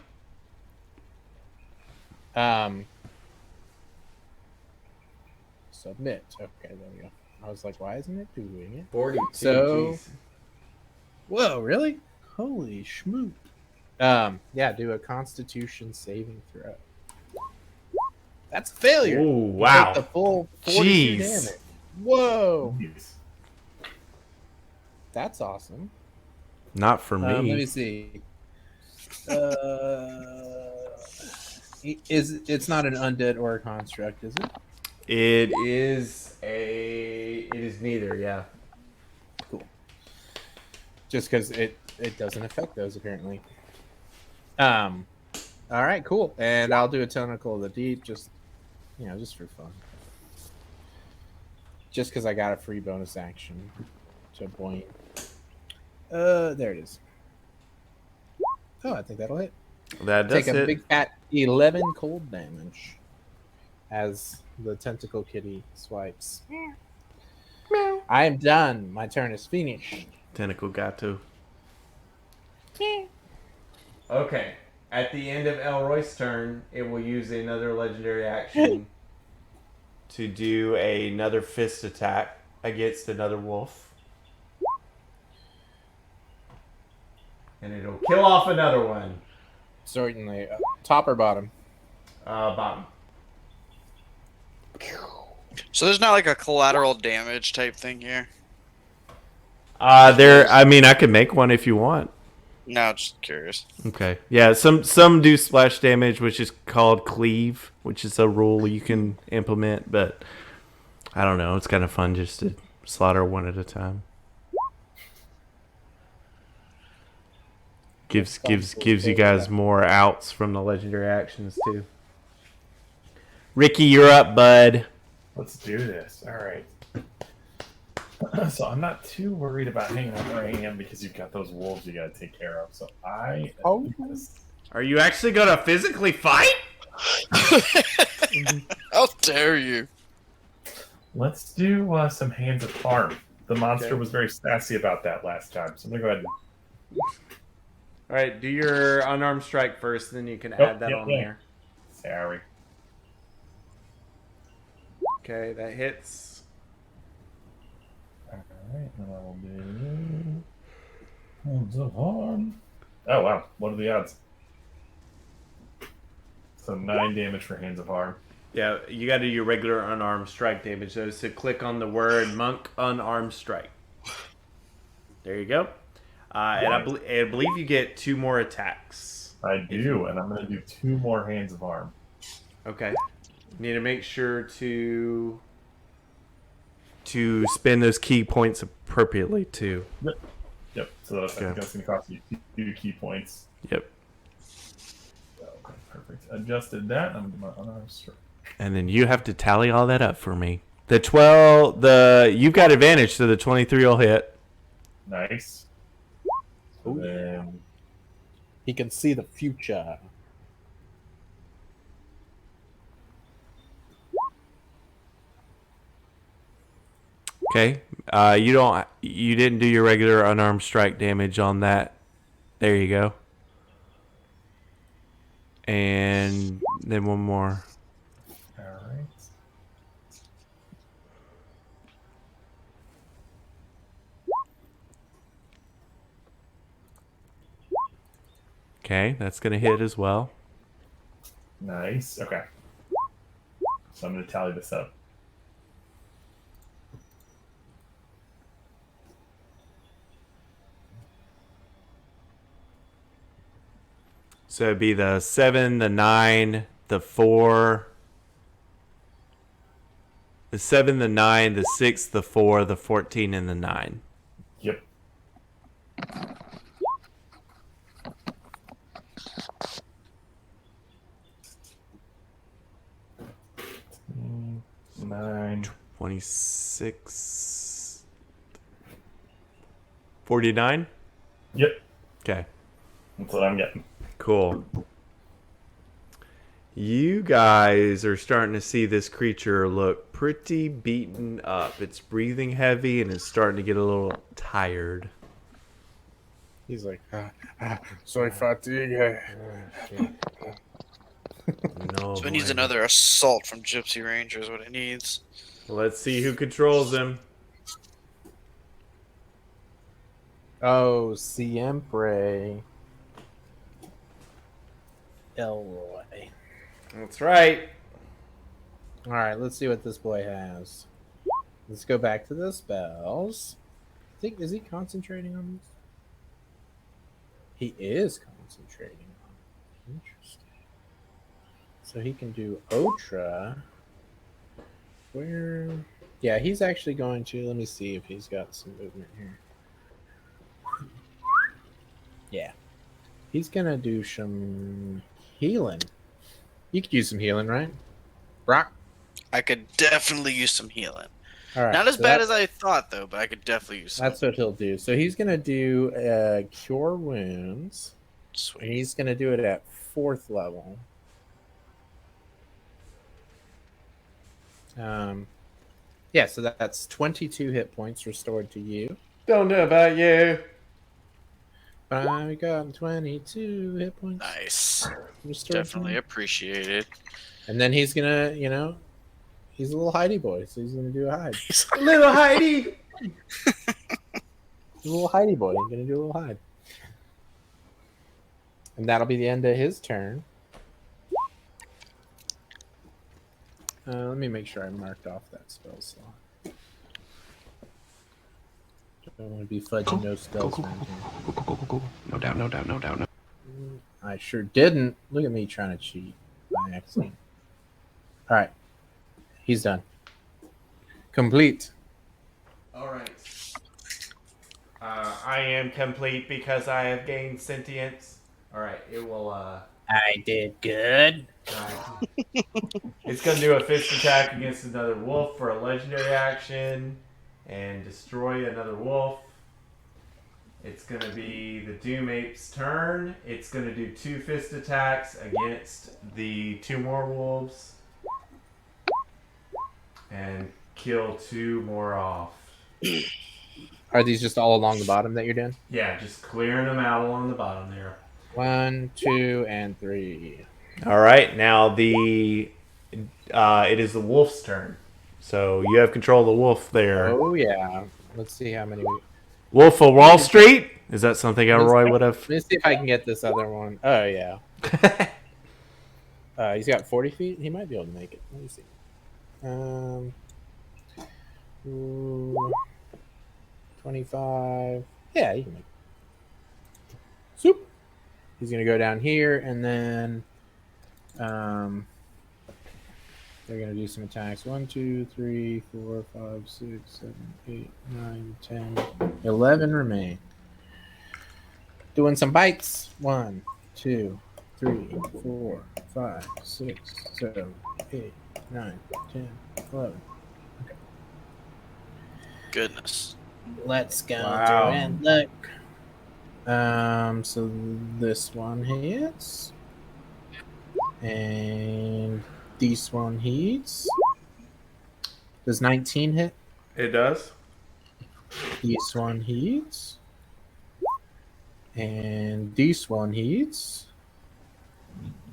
Submit. Okay, there we go. I was like, why isn't it doing it? 42. So, Jeez. whoa, really? Holy schmoop. Yeah, do a Constitution saving throw. That's a failure. Ooh, You wow. take the full 42 Jeez. damage. Whoa. Yes. That's awesome. Not for me. Let me see. It's not an undead or a construct, is it? It is neither, yeah. Cool. Just because it doesn't affect those apparently. All right, cool. And I'll do a Tentacle of the Deep, just for fun. Just because I got a free bonus action to point. There it is. Oh, I think that'll hit. That does Take a hit. big fat 11 cold damage as the tentacle kitty swipes. Meow. I am done. My turn is finished. Tentacle Gato. Okay. At the end of Elroy's turn, it will use another legendary action to do another fist attack against another wolf. And it'll kill off another one. Certainly. Top or bottom? Bottom. So there's not like a collateral damage type thing here? I could make one if you want. No, just curious. Okay. Yeah, some do splash damage, which is called cleave, which is a rule you can implement, but I don't know. It's kind of fun just to slaughter one at a time. Gives you guys more outs from the legendary actions too. Ricky, you're up, bud. Let's do this. All right. So I'm not too worried about hanging out where I am because you've got those wolves you got to take care of. So I Oh. Are you actually going to physically fight? How dare you? Let's do some hands of harm. The monster Okay. was very sassy about that last time, so I'm gonna go ahead and. All right, do your unarmed strike first, then you can Oh, add that yeah, on yeah. there. Sorry. Okay, that hits. All right, and I will do hands of harm. Oh wow, what are the odds? So 9 damage for hands of harm. Yeah, you got to do your regular unarmed strike damage, though, so click on the word monk unarmed strike. There you go. And I believe you get 2 more attacks. I do, and I'm gonna do 2 more hands of harm. Okay. You need to make sure to spend those key points appropriately, too. Yep. So I think that's gonna cost you 2 key points. Yep. Okay, perfect. Adjusted that. I'm gonna do my unarmed strike. And then you have to tally all that up for me. You've got advantage, so the 23 will hit. Nice. So Ooh. then He can see the future. Okay. You didn't do your regular unarmed strike damage on that. There you go. And then one more. all right. Okay, that's going to hit as well. Nice. Okay. So I'm gonna tally this up. So it'd be the 7, the 9, the 4, the 7, the 9, the 6, the 4, the 14, and the 9. Yep. Nine. 26. 49? Yep. Okay. That's what I'm getting. Cool. You guys are starting to see this creature look pretty beaten up. It's breathing heavy and it's starting to get a little tired. He's like, soy fatigue. No. So it needs another assault from Gypsy Ranger is what it needs. Let's see who controls him. Oh, siempre. Elroy. That's right. All right, let's see what this boy has. Let's go back to the spells. Is he concentrating on this? He is concentrating on it. Interesting. So he can do Otra. Where? Yeah, he's actually going to. Let me see if he's got some movement here. Yeah. He's going to do some healing. You could use some healing, right? Brock? I could definitely use some healing. All right. Not as so bad as I thought, though, but I could definitely use some. That's what he'll do. So he's going to do Cure Wounds. And Sweet. he's going to do it at 4th level. Yeah, so that's 22 hit points restored to you. Don't know about you. I got 22 hit points. Nice. Restored Definitely to you. appreciated. And then he's going to, he's a little hidey boy, so he's going to do a hide. Little Heidi. He's a little hidey boy. He's going to do a little hide. And that'll be the end of his turn. Let me make sure I marked off that spell slot. Don't want to be fudging no spells around here. No doubt, no doubt, no doubt. No. I sure didn't. Look at me trying to cheat by accident. All right. He's done. Complete. All right. I am complete because I have gained sentience. All right, it will. I did good. It's gonna do a fist attack against another wolf for a legendary action, and destroy another wolf. It's going to be the Doom Ape's turn. It's going to do 2 fist attacks against the 2 more wolves. And kill 2 more off. Are these just all along the bottom that you're doing? Yeah, just clearing them out along the bottom there. 1, 2, and 3. All right, now it is the wolf's turn. So you have control of the wolf there. Oh yeah. Let's see how many. Wolf of Wall Street? Is that something Elroy would have? Let me see if I can get this other one. Oh yeah. He's got 40 feet. He might be able to make it. Let me see. 25. Yeah, he can make it. Soup. He's gonna go down here, and then they're gonna do some attacks. 1, 2, 3, 4, 5, 6, 7, 8, 9, 10, 11 remain. Doing some bites. 1, 2, 3, 4, 5, 6, 7, 8, 9, 10, 11. Goodness. Let's go Wow. through and look. So this one hits. And this one hits. Does 19 hit? It does. This one hits. And this one hits.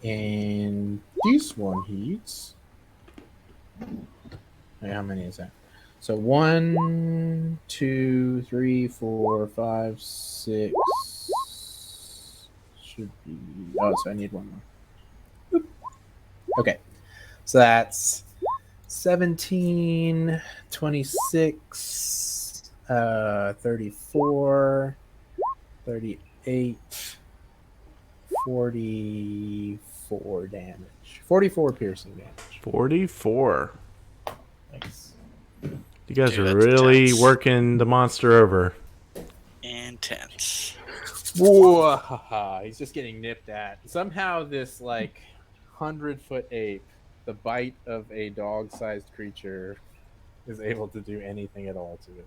And this one hits. Wait, how many is that? So 1, 2, 3, 4, 5, 6. Should be. Oh, so I need one more. Boop. Okay. So that's 17, 26, 34, 38, 44 damage. 44 piercing damage. 44. Thanks. You guys Dude, are that's really intense. working the monster over. Intense. Whoa, he's just getting nipped at. Somehow this 100-foot ape, the bite of a dog-sized creature, is able to do anything at all to it.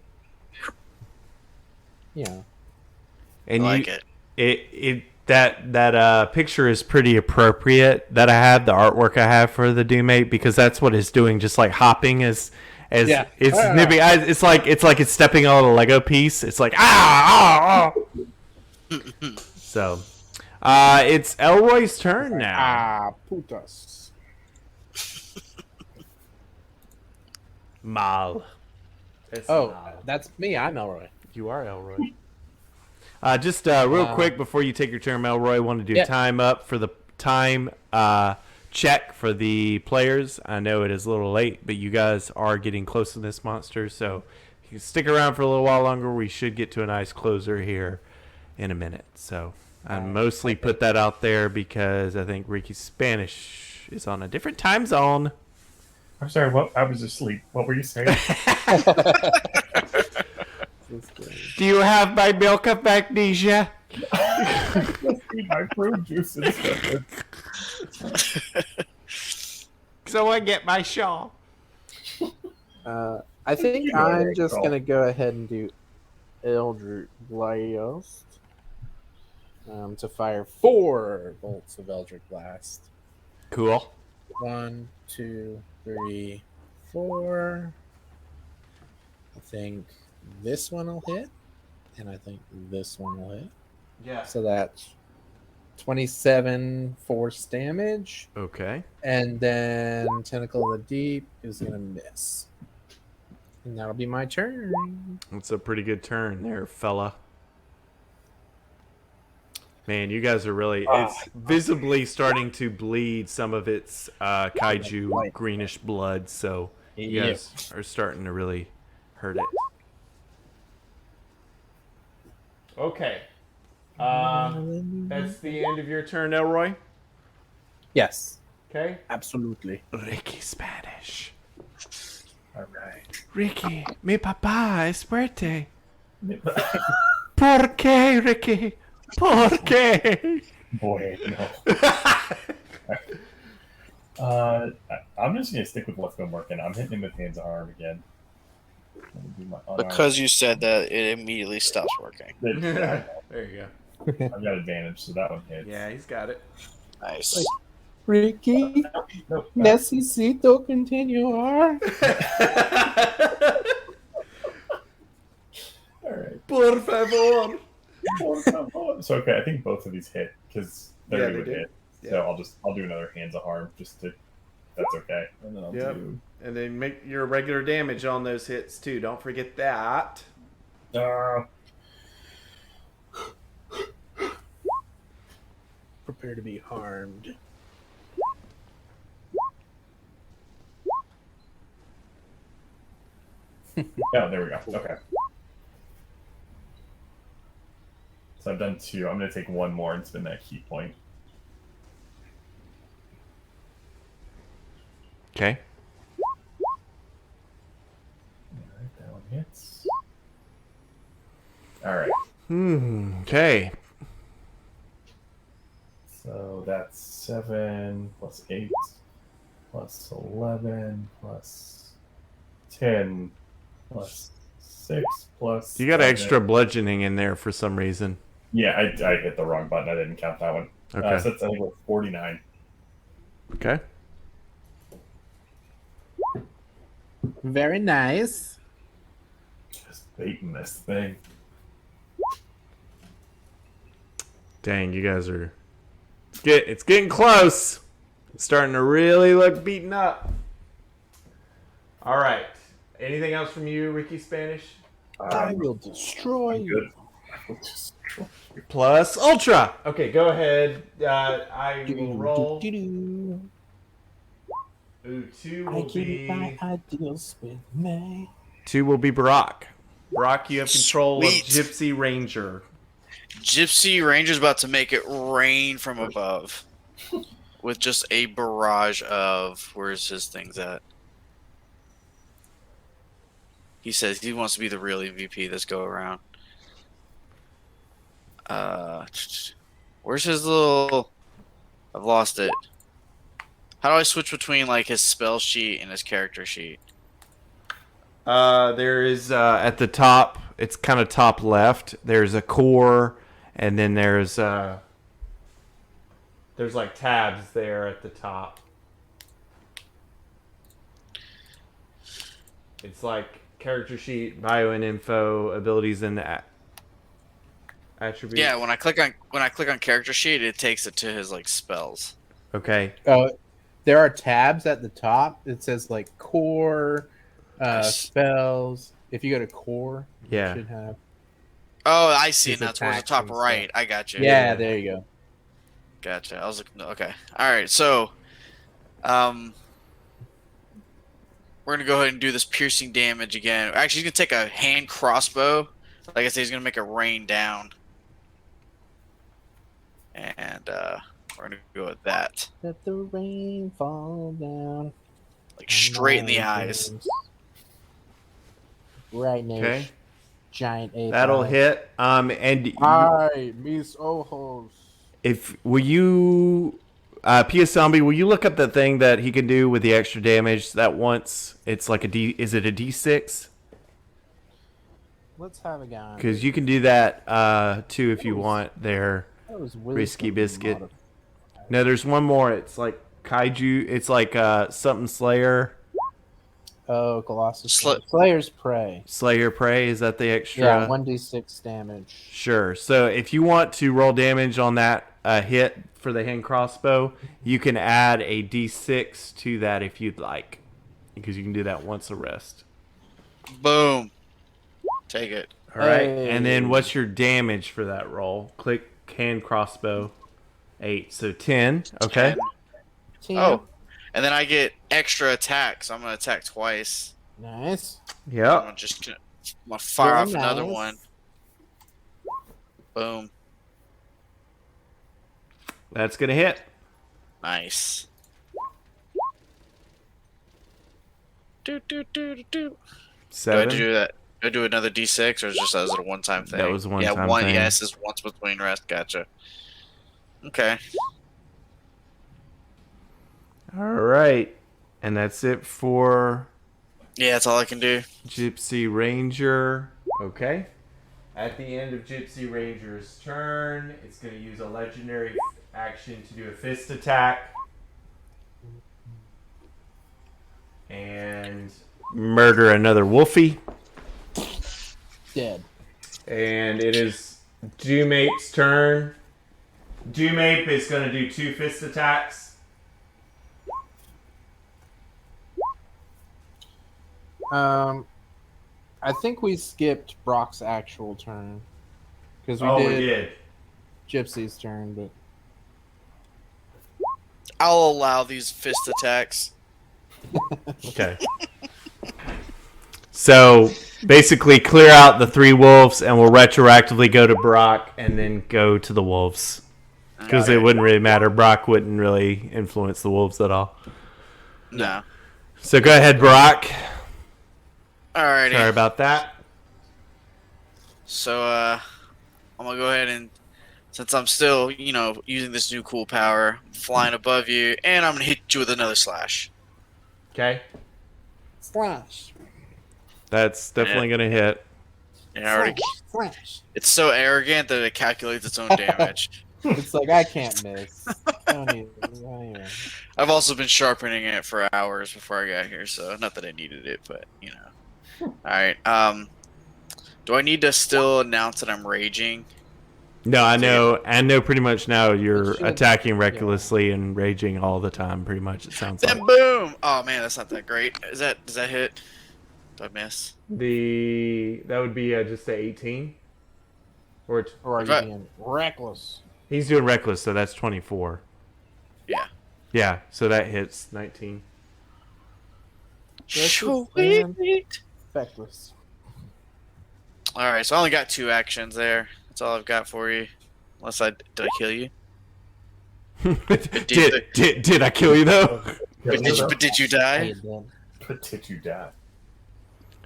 Yeah. And I like it. That picture is pretty appropriate that I have, the artwork I have for the Doom Ape, because that's what it's doing, just like hopping as Yeah. it's nipping. It's like it's stepping on a Lego piece. It's like ah. So it's Elroy's turn now. Ah, putas. Mal. It's Oh, Mal. that's me. I'm Elroy. You are Elroy. Just real quick before you take your turn, Elroy, want to do Yeah. time up for the time check for the players. I know it is a little late, but you guys are getting close to this monster, so if you stick around for a little while longer, we should get to a nice closer here in a minute. So I mostly put that out there because I think Ricky's Spanish is on a different time zone. I'm sorry. What? I was asleep. What were you saying? Do you have my milk of magnesia? My fruit juice instead. So I get my shawl. I think You know I'm where just it's going to go ahead and do Eldritch Blast to fire 4 bolts of Eldritch Blast. Cool. 1, 2, 3, 4. I think this one will hit, and I think this one will hit. Yeah. So that's 27 force damage, Okay. and then Tentacle of the Deep is going to miss. And that'll be my turn. That's a pretty good turn there, fella. Man, you guys are really... It's visibly starting to bleed some of its kaiju greenish blood, so you guys are starting to really hurt it. Okay. That's the end of your turn, Elroy? Yes, Okay. absolutely. Ricky Spanish. All right. Ricky, mi papá es fuerte. ¿Por qué, Ricky? ¿Por qué? Boy, no. I'm just gonna stick with what's been working. I'm hitting him with hands of harm again. Let me do my unarmed. Because you said that, it immediately stops working. Yeah, There you go. I've got advantage, so that one hits. Yeah, he's got it. Nice. Ricky, Nope. necesito continuar. All right. Por favor. So okay, I think both of these hit because 30 Yeah, they would do. hit. Yeah. So I'll do another hands of harm just to. That's okay. And then I'll Yep. do. And then make your regular damage on those hits too. Don't forget that. Prepare to be harmed. Yeah, there we go. Okay. So I've done 2. I'm going to take 1 more and spend that key point. Okay. Alright, that one hits. Alright, Okay. so that's 7 plus 8 plus 11 plus 10 plus 6 plus. You got 7. extra bludgeoning in there for some reason. Yeah, I hit the wrong button. I didn't count that one. Okay. So that's, I think, 49. Okay. Very nice. Just baiting this thing. Dang, you guys are. It's getting close. It's starting to really look beaten up. All right. Anything else from you, Ricky Spanish? I will destroy you. Good. I will just. Plus Ultra. Okay, go ahead. I will roll. Do-do-do-do-do. Ooh, 2 I will keep my be. ideals with me. 2 will be Brock. Brock, you have control Sweet. of Gypsy Ranger. Gypsy Ranger's about to make it rain from above with just a barrage of where's his things at. He says he wants to be the real MVP this go around. Where's his little? I've lost it. How do I switch between like his spell sheet and his character sheet? There is at the top. It's kind of top left. There's a core, and then there's like tabs there at the top. It's like character sheet, bio and info, abilities, and attributes. Yeah, when I click on character sheet, it takes it to his like spells. Okay. There are tabs at the top. It says like core, Nice. spells. If you go to core, Yeah. you should have. Oh, I see His it now. Towards the attacks top and stuff. right. I got you. Yeah, there you go. Gotcha. I was looking. Okay. All right. So, we're gonna go ahead and do this piercing damage again. Actually, he's gonna take a hand crossbow. Like I said, he's gonna make it rain down, and we're gonna go with that, Let the rain fall down. like straight in the eyes. Right now. Okay. Giant ape. That'll eyes. hit. And Hi, mis ojos. will you, Pia Zombie, will you look up the thing that he can do with the extra damage that once? It's like a D. Is it a D6? Let's have a guy. Because you can do that too if you want. There. That was Risky wisdom biscuit. modifier. No, there's one more. It's like Kaiju. It's like something Slayer. Oh, Colossus. Sla- Slayer's Prey. Slayer Prey. Is that the extra? Yeah, 1d6 damage. Sure. So if you want to roll damage on that hit for the hand crossbow, you can add a D6 to that if you'd like, because you can do that once a rest. Boom. Take it. All right. Hey. And then what's your damage for that roll? Click hand crossbow. 8. So 10. Okay. 10. Oh, and then I get extra attacks. I'm gonna attack twice. Nice. I'm Yep. gonna fire Very off another nice. one. Boom. That's gonna hit. Nice. Do. Do I 7. do that? Do I do another D6 or is just as a one-time thing? That was a one-time Yeah, one. thing. Yes, is once between rest. Gotcha. Okay. All right. And that's it for Yeah, that's all I can do. Gypsy Ranger. Okay. At the end of Gypsy Ranger's turn, it's going to use a legendary action to do a fist attack. And murder another wolfie. Dead. And it is Doomape's turn. Doomape is going to do 2 fist attacks. I think we skipped Brock's actual turn because We did. Gypsy's turn, but I'll allow these fist attacks. Okay. So basically, clear out the 3 wolves, and we'll retroactively go to Brock, and then go to the wolves because it wouldn't really matter. Brock wouldn't really influence the wolves at all. No. So go ahead, Brock. Alrighty. Sorry about that. So, I'm gonna go ahead and, since I'm still, using this new cool power, I'm flying above you, and I'm gonna hit you with another slash. Okay. slash. That's definitely going to hit. Yeah, I already. Slash. It's so arrogant that it calculates its own damage. It's like I can't miss. Don't even. I've also been sharpening it for hours before I got here, so not that I needed it, but All right. Do I need to still announce that I'm raging? No, I know pretty much now you're It should- attacking recklessly and raging all the time, pretty much, it sounds like. Then boom! Oh man, that's not that great. Does that hit? Do I miss? That would be just a 18. Or Or are you Right. being reckless? he's doing reckless, so that's 24. Yeah. Yeah, so that hits 19. Sweet. Feckless. All right, so I only got 2 actions there. That's all I've got for you. Unless did I kill you? did I kill you though? But did you die? But did you die?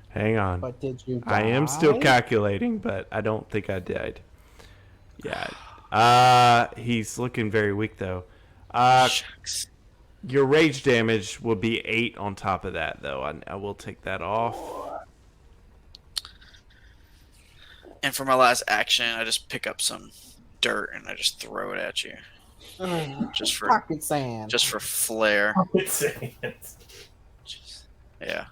Hang on. But did you die? I am still calculating, but I don't think I did. Yeah. He's looking very weak though. Shucks. Your rage damage will be 8 on top of that though. I will take that off. And for my last action, I just pick up some dirt and I just throw it at you, just for Pocket sand. just for flair. It's saying it. Yeah.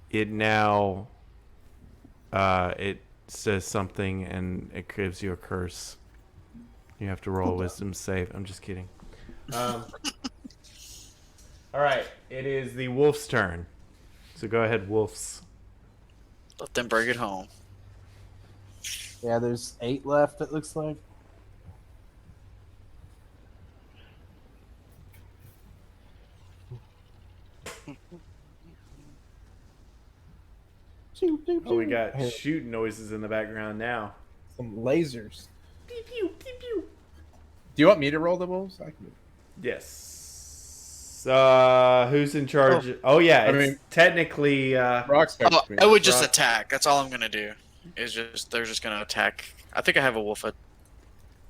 It now it says something and it gives you a curse. You have to roll a wisdom save. I'm just kidding. All right, it is the wolf's turn. So go ahead, wolves. Let them bring it home. Yeah, there's 8 left, it looks like. Oh, we got shooting noises in the background now. some lasers. Pew, pew, pew, pew. Do you want me to roll the wolves? I can do it. Yes. Who's in charge? Oh yeah, I it's mean- technically. Rock's Oh, I would just Rock. attack. That's all I'm gonna do. They're just gonna attack. I think I have a wolf.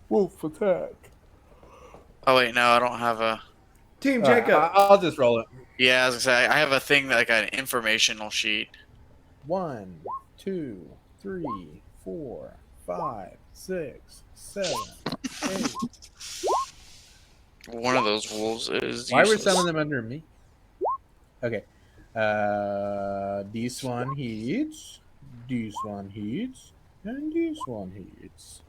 Wolf attack. Oh wait, no, I don't have a. Team Alright, Jacob. I'll just roll it. Yeah, I was gonna say I have a thing like an informational sheet. 1, 2, 3, 4, 5, 6, 7, 8. One of those wolves is. Why were useless. some of them under me? Okay. This one hits. This one hits. And this one hits.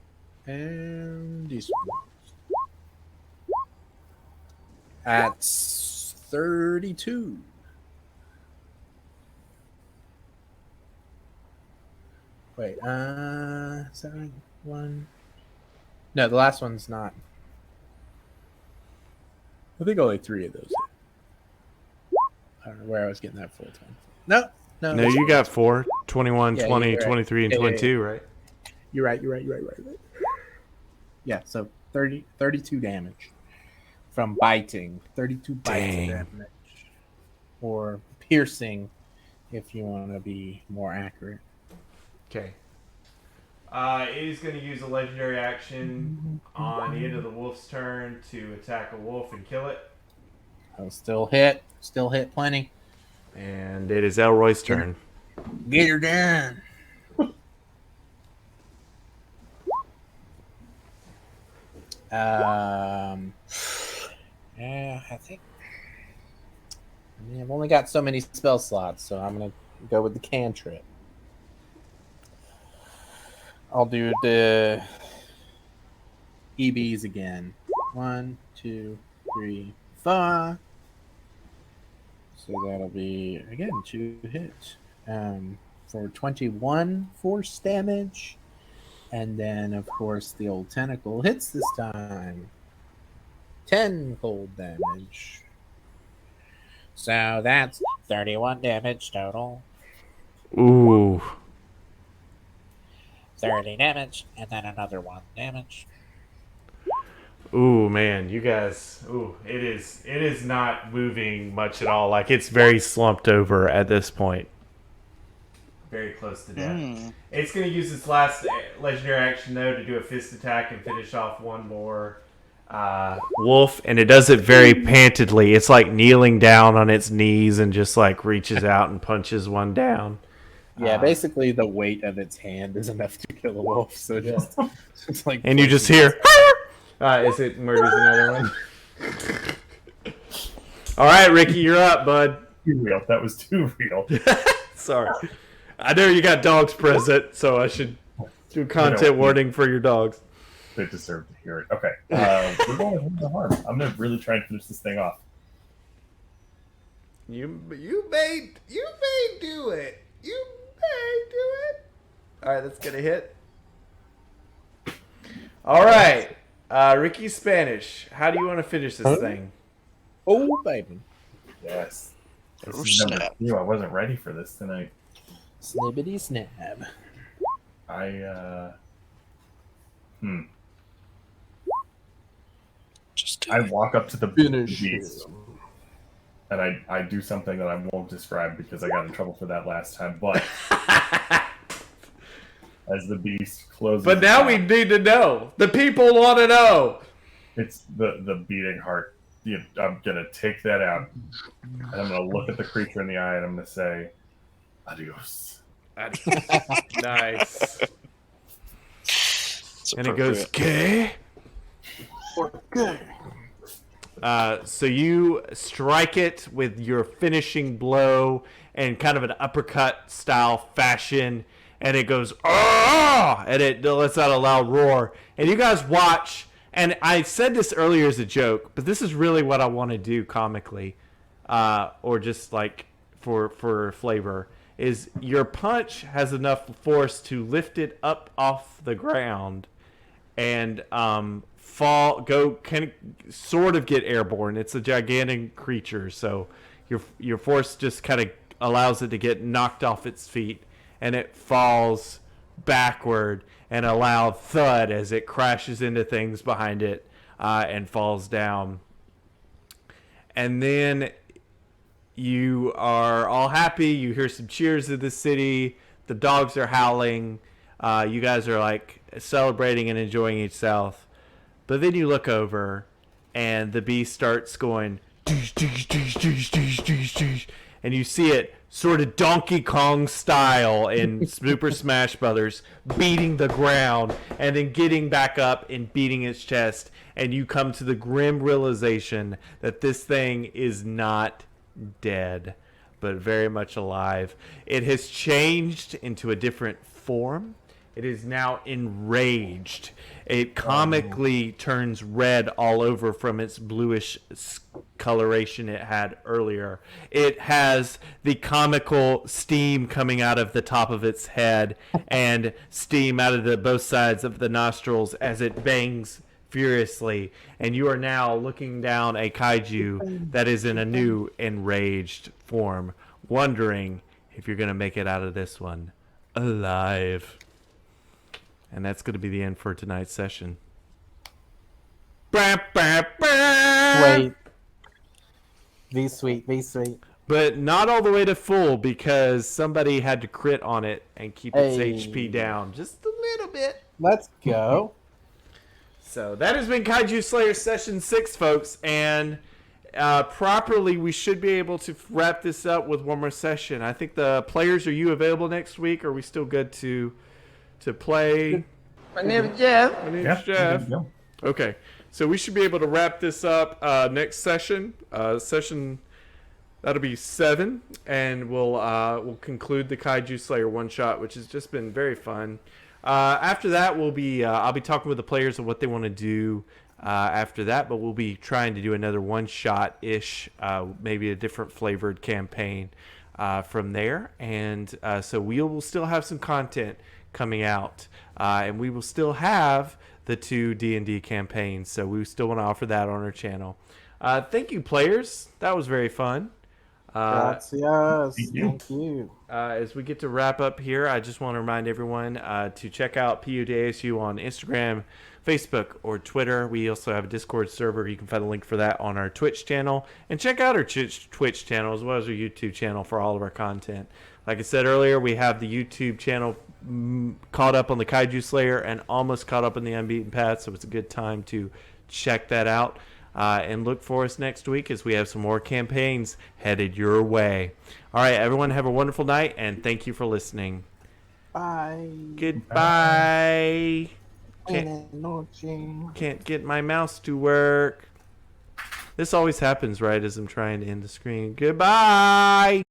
And this one. That's 32. Wait, 7, 1. No, the last one's not. I think only 3 of those hit. I don't know where I was getting that full time. No. No, you got 4. 21, Yeah, 20, you're right. 23, and Yeah, yeah, 22, right? You're right. Yeah, so 32 damage from biting. 32 bites Dang. damage. Or piercing, if you want to be more accurate. Okay. It is going to use a legendary action on the end of the wolf's turn to attack a wolf and kill it. I'll still hit. Still hit plenty. And it is Elroy's turn. Get her done. Yeah, I think. I mean, I've only got so many spell slots, so I'm gonna go with the cantrip. I'll do the EBs again. 1, 2, 3, 4. So that'll be again 2 hits. For 21 force damage. And then, of course, the old tentacle hits this time. 10 cold damage. So that's 31 damage total. Ooh. 30 damage, and then another 1 damage. Ooh, man, you guys. Ooh, it is not moving much at all. Like, it's very slumped over at this point. Very close to death. It's going to use its last legendary action, though, to do a fist attack and finish off one more wolf. And it does it very pantedly. It's like kneeling down on its knees and just like reaches out and punches one down. Yeah, basically the weight of its hand is enough to kill a wolf. So just it's like. And you just hear, as it murders another one. All right, Ricky, you're up, bud. Too real. That was too real. Sorry. I know you got dogs present, so I should do content warning for your dogs. They deserve to hear it. Okay. We're going to the harm. I'm going to really try and finish this thing off. You may do it. You may do it. All right, that's gonna hit. All right, Ricky Spanish. How do you want to finish this thing? Oh, baby. Yes. This is number 2. I wasn't ready for this tonight. Snibbity snab. I Just I walk up to the Finish beast, and I do something that I won't describe because I got in trouble for that last time. But as the beast closes, But now we need to know. The people want to know. it's the beating heart. I'm gonna take that out, and I'm gonna look at the creature in the eye, and I'm gonna say, "Adios." Nice. It's And it goes, "Okay." So you strike it with your finishing blow in kind of an uppercut style fashion, and it goes, "Ah!" and it lets out a loud roar. And you guys watch, and I said this earlier as a joke, but this is really what I want to do comically, or just like for flavor. Is your punch has enough force to lift it up off the ground and sort of get airborne. It's a gigantic creature, so your force just kind of allows it to get knocked off its feet, and it falls backward and a loud thud as it crashes into things behind it and falls down. And then you are all happy. You hear some cheers of the city. The dogs are howling. You guys are like celebrating and enjoying yourself. But then you look over, and the beast starts going, and you see it sort of Donkey Kong style in Super Smash Brothers, beating the ground, and then getting back up and beating its chest. And you come to the grim realization that this thing is not dead, but very much alive. It has changed into a different form. It is now enraged. It comically turns red all over from its bluish coloration it had earlier. It has the comical steam coming out of the top of its head and steam out of the both sides of the nostrils as it bangs furiously. And you are now looking down a kaiju that is in a new enraged form, wondering if you're going to make it out of this one alive. And that's going to be the end for tonight's session. Wait. Be sweet, be sweet. But not all the way to full, because somebody had to crit on it and keep its HP down just a little bit. Let's go. So that has been Kaiju Slayer Session 6, folks. And properly, we should be able to wrap this up with one more session. I think the players, are you available next week? Are we still good to play? My name is Jeff. My name's Yeah, Jeff. good to go. Okay, so we should be able to wrap this up next session. Session that'll be 7, and we'll conclude the Kaiju Slayer one shot, which has just been very fun. After that, I'll be talking with the players of what they want to do after that, but we'll be trying to do another one shot ish, maybe a different flavored campaign from there, and so we will still have some content coming out, and we will still have the 2 D&D campaigns, so we still want to offer that on our channel. Thank you, players. That was very fun. Gracias. Thank you. Thank you. As we get to wrap up here, I just want to remind everyone to check out PUDASU on Instagram, Facebook, or Twitter. We also have a Discord server. You can find a link for that on our Twitch channel. And check out our Twitch channel as well as our YouTube channel for all of our content. Like I said earlier, we have the YouTube channel caught up on the Kaiju Slayer and almost caught up on the Unbeaten Path, so it's a good time to check that out. And look for us next week as we have some more campaigns headed your way. All right, everyone, have a wonderful night, and thank you for listening. Bye. Goodbye. Buenas noches. Can't get my mouse to work. This always happens right as I'm trying to end the screen. Goodbye.